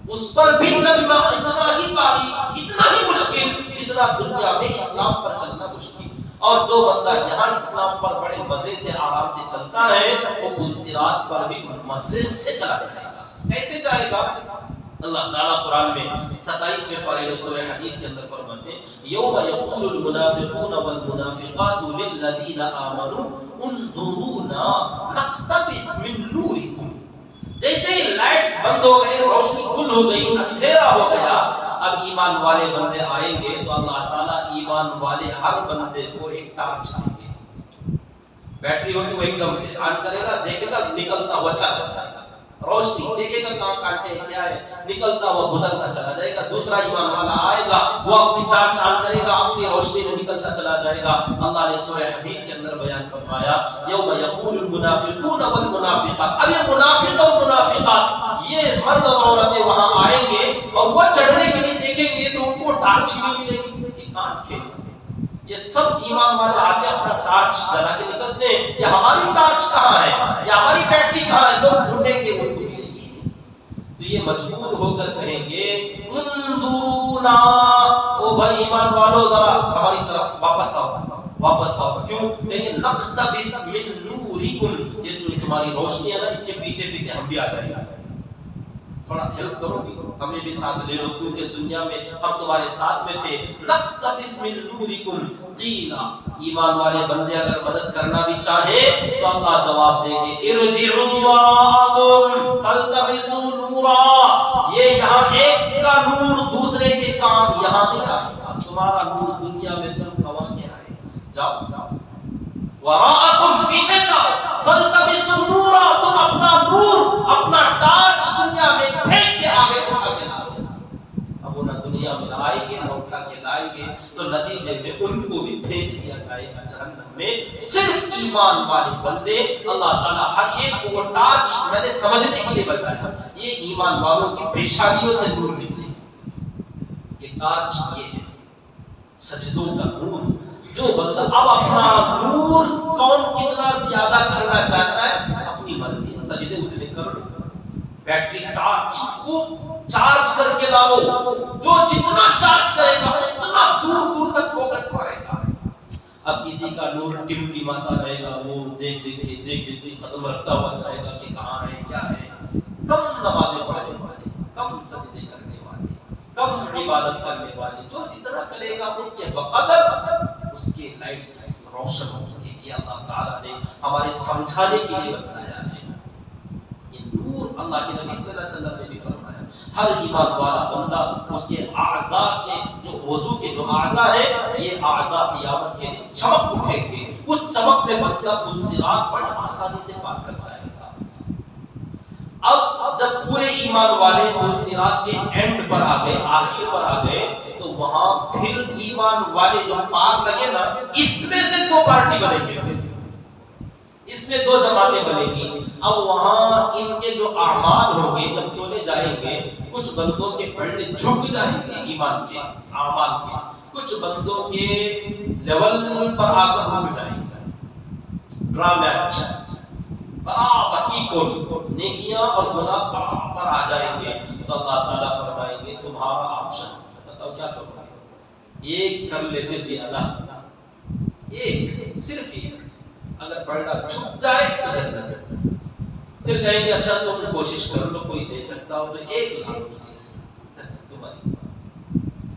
A: اس پر بھی چلنا اتنا ہی باریک، اتنا ہی مشکل جتنا دنیا میں اسلام پر چلنا مشکل۔ اور جو بندہ یہاں اسلام پر بڑے مزے سے آرام سے چلتا ہے وہ پل صراط پر بھی مزے سے چلا جائے گا۔ کیسے جائے گا؟ اللہ تعالیٰ قرآن میں 27ویں پارے میں سورہ حدید کے اندر فرماتے ہیں یوم یقول المنافقون والمنافقات للذین آمنوا انظرونا نقتبس من نورکم، جیسے ہی لائٹس بند ہو گئے، روشنی گل ہو گئی، اندھیرا ہو گیا، اب ایمان والے بندے آئیں گے تو اللہ تعالیٰ ایمان والے ہر بندے کو ایک ٹارچ دیں گے، بیٹری ہوگی وہ ایک دم سے آن کرے گا، دیکھے گا نکلتا ہوا چلا جائے گا، روشنی دیکھے گا کہاں کانٹے کیا ہے، نکلتا ہوا گزرتا چلا جائے گا. دوسرا ایمان والا آئے گا، وہ اپنی ٹارچ آن کرے گا، اپنی روشنی میں نکلتا چلا جائے گا. اللہ نے سورہ حدید کے اندر بیان فرمایا یوم یقول المنافقون والمنافقات. اب یہ منافق اور منافقات یہ مرد اور عورتیں وہاں آئیں گے اور وہ چڑھنے کے لیے دیکھیں گے تو ان کو ٹارچ نہیں ملے گی کہ کہاں کھیل. یہ سب ایمان والے آتے اپنا ٹارچ جلا کے نکلتے ہیں، یا ہماری ٹارچ کہاں ہے، یا ہماری بیٹری کہاں ہے، لوگ ڈھونڈیں گے ان کو ملے گی. تو یہ مجبور ہو کر کہیں گے انظرونا، او بھائی ایمان والو ذرا ہماری طرف واپس آؤ، واپس آؤ. کیوں؟ لیکن نقتبس من نورکم، یہ جو تمہاری روشنی ہے نا اس کے پیچھے پیچھے ہم بھی آ جائیں گے، تھوڑا ہیلپ کرو گی، ہمیں بھی ساتھ لے لو کیونکہ دنیا میں ہم تمہارے ساتھ میں تھے. نقتبس من نورکم قیل، ایمان والے بندے اگر مدد کرنا بھی چاہیں تو اللہ جواب دیں گے ارجعوا وراءکم فالتمسوا نورا. یہ یہاں ایک کا نور دوسرے کے کام یہاں نہیں آئے گا. تمہارا نور دنیا میں تم کما کے آئے، جاؤ وراءکم پیچھے جاؤ، فالتمسوا نورا تم اپنا نور اپنا ٹارچ دنیا میں پھینک کے آگے اٹھا کے لا دو. اب وہ نہ دنیا میں آئیں گے نہ اٹھا کے لائیں گے، تو نتیجے میں ان کو بھی پھینک دیا جائے گا جہنم میں. صرف ایمان والے بندے اللہ تعالیٰ ہر ایک کو وہ ٹارچ میں نے سمجھنے کے لیے بتایا، یہ ایمان والوں کی پیشانیوں سے نور نکلے. یہ ٹارچ یہ ہے سجدوں کا نور. جو بندہ اب اپنا نور کون کتنا زیادہ کرنا چاہتا ہے اپنی مرضی، سجدے اتنے کر لو، بیٹری ٹارچ خوب چارج کر کے لاؤ، جو جتنا چارج کرے گا اتنا دور دور تک فوکس مارے گا. اب کسی کا نور ٹمٹماتا رہے گا، وہ دیکھ دیکھ کے قدم رکھتا ہوا جائے گا کہ کہاں ہے کیا ہے. کم نمازیں پڑھنے والے، کم سجدے کرنے والے، کم عبادت کرنے والے، جو جتنا کرے گا اس کے بقدر اس کے لائٹس روشن ہوں گے. یہ اللہ تعالیٰ نے ہمارے سمجھانے کے لیے بتایا ہے. یہ نور اللہ کے نبی صلی اللہ علیہ وسلم نے بھی فرمایا ہر ایمان والا بندہ اس کے اعضاء کے جو وضو کے جو اعضاء ہیں یہ اعضاء قیامت کے دن چمک اٹھیں گے. اس چمک میں بندہ پل صراط بڑے آسانی سے پار کر جائے گا. اب جب پورے ایمان والے پل صراط کے اینڈ پر آ گئے، آخر پر آ گئے، تو وہاں پھر ایمان والے جو پار لگے نا اس میں سے دو پارٹی بنیں گے، پھر اس میں دو جماعتیں بنیں گی. اب وہاں ان کے جو اعمال ہوں گے جب تولے جائیں گے، کچھ بندوں کے پلڑے جھک جائیں گے ایمان کے اعمال کے، کچھ بندوں کے لیول پر آ کر رک جائیں گے. ڈرا میچ برابر ایکول، نیکیاں اور گناہ برابر آ جائیں گے. تو اللہ تعالیٰ فرمائیں گے تمہارا آپشن بتاؤ کیا کرو گے. ایک کر لیتے زیادہ، ایک صرف ایک، اگر پلڑا چھپ جائے تو جنت. پھر کہیں گے اچھا تم کوشش کر لو، کوئی دے سکتا ہو تو ایک لاؤ کسی سے تمہاری.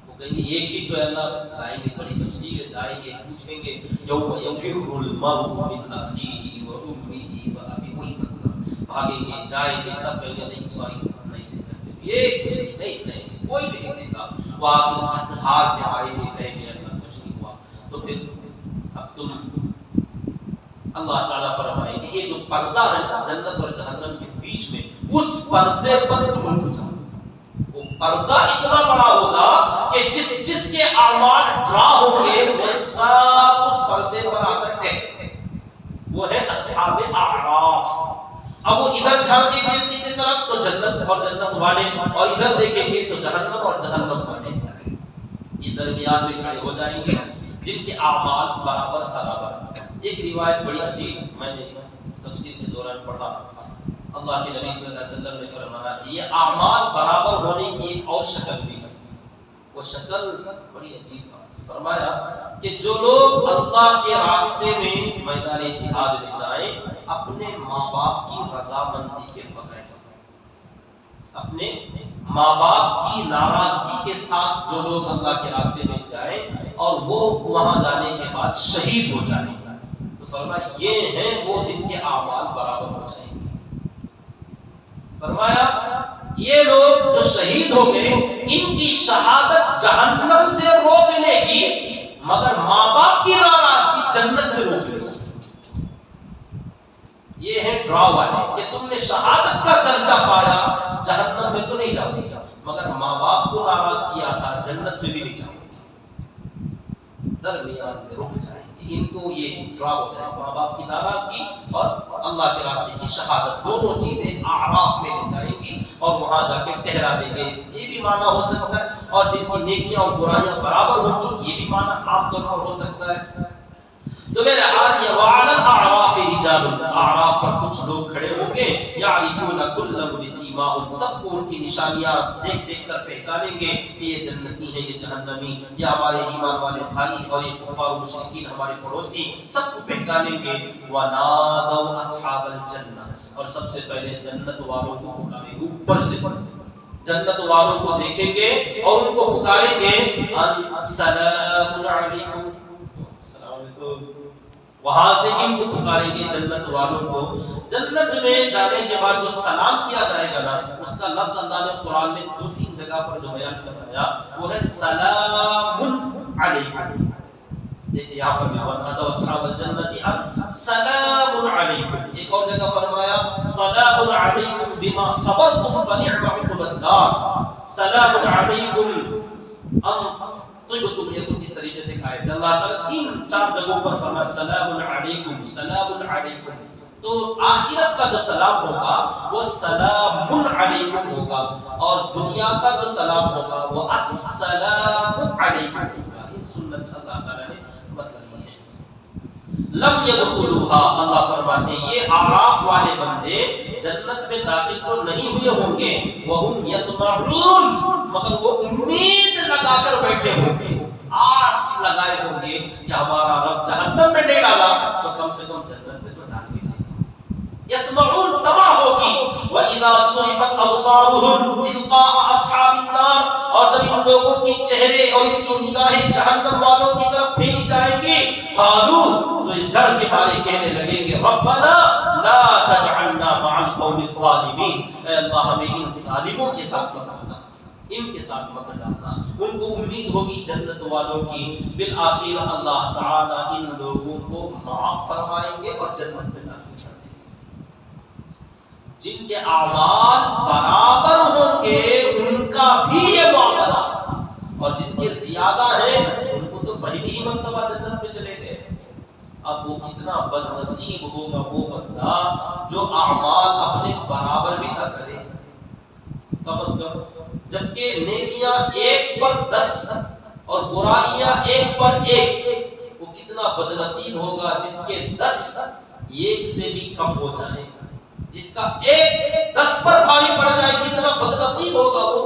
A: وہ کہیں گے ایک ہی تو ہے، اللہ لائیں گے، بڑی تفصیل ہے، جائیں گے پوچھیں گے یوم یفر المرء من اخیہ و امہ و ابیہ، وہی منظر، بھاگیں گے جائیں گے، سب کہیں گے نہیں سوری نہیں دے سکتے، ایک نہیں کوئی بھی نہیں دے گا. وہ آخر تک ہار کے آئیں گے، کہیں گے اللہ کچھ نہیں ہوا. تو پھر اب تم اللہ تعالیٰ فرمائے گے یہ جو پردہ ہے نا جنت اور جہنم کے بیچ میں، اس پردے پر تم رک جاؤ. وہ پردہ اتنا بڑا ہوگا کہ جس کے اعمال ڈرا ہوں گے وہ سب اس پردے پر آ کر ٹیک گے. وہ ہے اصحاب اعراف. اب وہ ادھر جھانکیں گے سیدھے طرف تو جنت اور جنت والے، اور ادھر دیکھیں گے تو جہنم اور جہنم والے. یہ درمیان میں کھڑے ہو جائیں گے جن کے اعمال برابر سرابر. ایک روایت بڑی عجیب میں نے تفسیر کے دوران پڑھا، اللہ کے نبی صلی اللہ علیہ وسلم نے فرمایا یہ اعمال برابر ہونے کی ایک اور شکل بھی ہے. وہ شکل بڑی عجیب بات. فرمایا کہ جو لوگ اللہ کے راستے میں میدان جہاد میں جائیں اپنے ماں باپ کی رضامندی کے بغیر، اپنے ماں باپ کی ناراضگی کے ساتھ جو لوگ اللہ کے راستے میں جائیں اور وہ وہاں جانے کے بعد شہید ہو جائیں، تو فرمایا یہ ہیں وہ جن کے اعمال برابر ہو جائیں گے. فرمایا یہ لوگ جو شہید ہو گئے ان کی شہادت جہنم سے روک لے گی مگر ماں باپ کی ناراضگی جنت سے روک لے گی. یہ ہے ڈرا والے کہ تم نے شہادت کا درجہ پایا، جہنم میں تو نہیں جاؤ گے، مگر ماں باپ کو ناراض کیا تھا، جنت میں بھی نہیں جاؤ گے، درمیان میں رک جائیں گے۔ ان کو یہ ڈرا ہو جائے، ماں باپ کی ناراضگی اور اللہ کے راستے کی شہادت، دونوں چیزیں اعراف میں لے جائیں گی اور وہاں جا کے ٹھہرا دیں گے۔ یہ بھی معنی ہو سکتا ہے، اور جن کی نیکیاں اور برائیاں برابر ہوں گی، یہ بھی معنی عام طور پر ہو سکتا ہے۔ تو میرے حال یہ وعلى الاعراف رجال، اعراف پر کچھ لوگ کھڑے ہوں گے، یعرفون کلا بسیماہم، سب کو ان کی نشانیاں دیکھ دیکھ کر پہچانیں گے کہ یہ جنتی ہیں، یہ جہنمی، یہ ہمارے ایمان والے بھائی اور یہ کفار و مشرکین ہمارے پڑوسی، سب کو پہچانیں گے۔ ونادوا اصحاب الجنہ، اور سب سے پہلے جنت والوں کو پکاریں گے، اوپر سے جنت والوں کو دیکھیں گے اور ان کو پکاریں گے، السلام علیکم، وہاں سے ان کو پکاریں گے جنت والوں کو۔ جنت میں جانے کے بعد جو سلام کیا جائے گا نا، اس کا لفظ اللہ نے قرآن میں 2-3 جگہ پر جو بیان فرمایا وہ ہے سلام علیکم۔ جیسے یہاں پر بھی ونادوا اصحاب الجنۃ ان سلام علیکم، ایک اور جگہ فرمایا سلام علیکم بما صبرتم فنعم عقبى الدار، سلام علیکم طبتم، یہ کچھ اس طریقے سے کہا ہے۔ اللہ تعالیٰ 3-4 جگہوں پر فرمایا سلام علیکم، سلام علیکم۔ تو آخرت کا جو سلام ہوگا وہ سلام علیکم ہوگا، اور دنیا کا جو سلام ہوگا وہ السلام علیکم ہوگا۔ یہ سنت اللہ تعالیٰ نے بتلائی ہے۔ لم يدخلوها، اللہ فرماتے ہیں یہ اعراف والے بندے جنت میں داخل تو نہیں ہوئے ہوں گے، وہم یطمعون، مگر وہ امید لگا کر بیٹھے ہوں گے، آس لگائے ہوں گے کہ ہمارا رب جہنم میں نہیں ڈالا تو کم سے کم جنت میں تو ڈال ہی دے گا۔ یطمعون طمع ہوگی۔ وَإِذَا صُرِفَتْ أَبْصَارُهُمْ تِلْقَاءَ أَصْحَابِ النَّارِ، اور جب ان لوگوں کی چہرے اور ان کی نگاہیں جہنم والوں کی طرف پھیری جائیں گی، قالوا، تو ڈر کے مارے کہنے لگیں گے، ربنا لا تجعلنا مع القوم الظالمین، اے اللہ ہمیں ان ظالموں کے ساتھ مت ڈالنا، ان کے ساتھ مت ڈالنا۔ ان کو امید ہوگی جنت والوں کی، بالآخر اللہ تعالیٰ ان لوگوں کو معاف فرمائیں گے اور جنت میں داخل کر دیں گے۔ جن کے اعمال برابر ہوں گے ان کا بھی یہ معاملہ، اور جن کے زیادہ ہیں ان کو تو پہلی ہی مرتبہ جنت میں چلے گئے۔ اب وہ کتنا بد نصیب ہوگا وہ بندہ جو اعمال اپنے برابر بھی نہ کرے، کم از کم، جبکہ نیکیاں 1 پر 10 اور برائیاں 1 پر 1، وہ کتنا بد نصیب ہوگا جس کے 10 1 سے بھی کم ہو جائے، جس کا 1 10 پر بھاری پڑ جائے، کتنا بد نصیب ہوگا وہ۔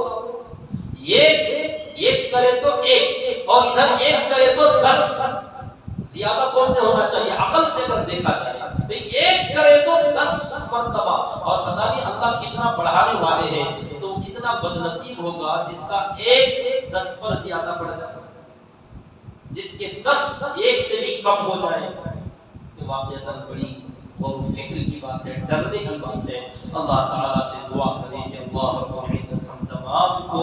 A: ایک کرے تو 1 اور ادھر 1 کرے تو 10، زیادہ کون سے ہونا چاہیے؟ عقل سے اگر دیکھا جائے، 1 کرے تو 10 مرتبہ، اور پتہ نہیں اللہ کتنا بڑھانے والے ہیں، تو کتنا بد نصیب ہوگا جس کا 1 10 پر زیادہ پڑ جائے، جس کے 10 1 سے بھی کم ہو جائے۔ یہ واقعتاً بڑی اور فکر کی بات ہے، ڈرنے کی بات ہے۔ اللہ تعالیٰ سے دعا کریں کہ اللہ رب العزت ہم تمام کو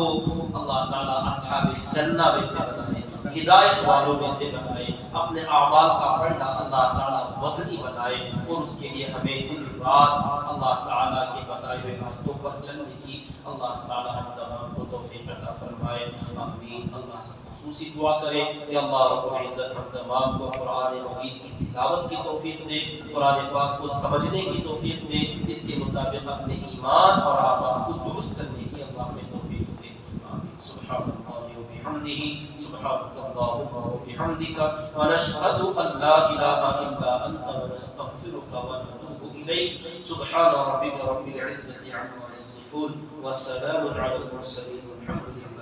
A: اللہ تعالیٰ اصحاب جنہ میں سے بنائے، ہدایت والوں میں سے بنائے، اپنے اعمال کا پلڑا اللہ تعالیٰ وزنی بنائے، اور اس کے لیے ہمیں دن رات اللہ تعالیٰ کے بتائے ہوئے راستوں پر چلنے کی اللہ تعالیٰ ہم تمام کو توفیق عطا فرمائے، آمین۔ اللہ سے خصوصی دعا کریں کہ اللہ رب العزت ہم تمام کو قرآن مجید کی تلاوت کی توفیق دے، قرآن پاک کو سمجھنے کی توفیق دے، اس کے مطابق اپنے ایمان اور اعمال کو درست کرنے کی اللہ ہمیں توفیق دے، آمین۔ سبحان اللہ وبحمدہ، سبحانک اللہم وبحمدک، ونشہد ان لا الہ الا انت، ونستغفرک ونتوب الیک۔ سبحان ربک رب العزة عما یصفون، وسلام علی المرسلین، والحمد للہ۔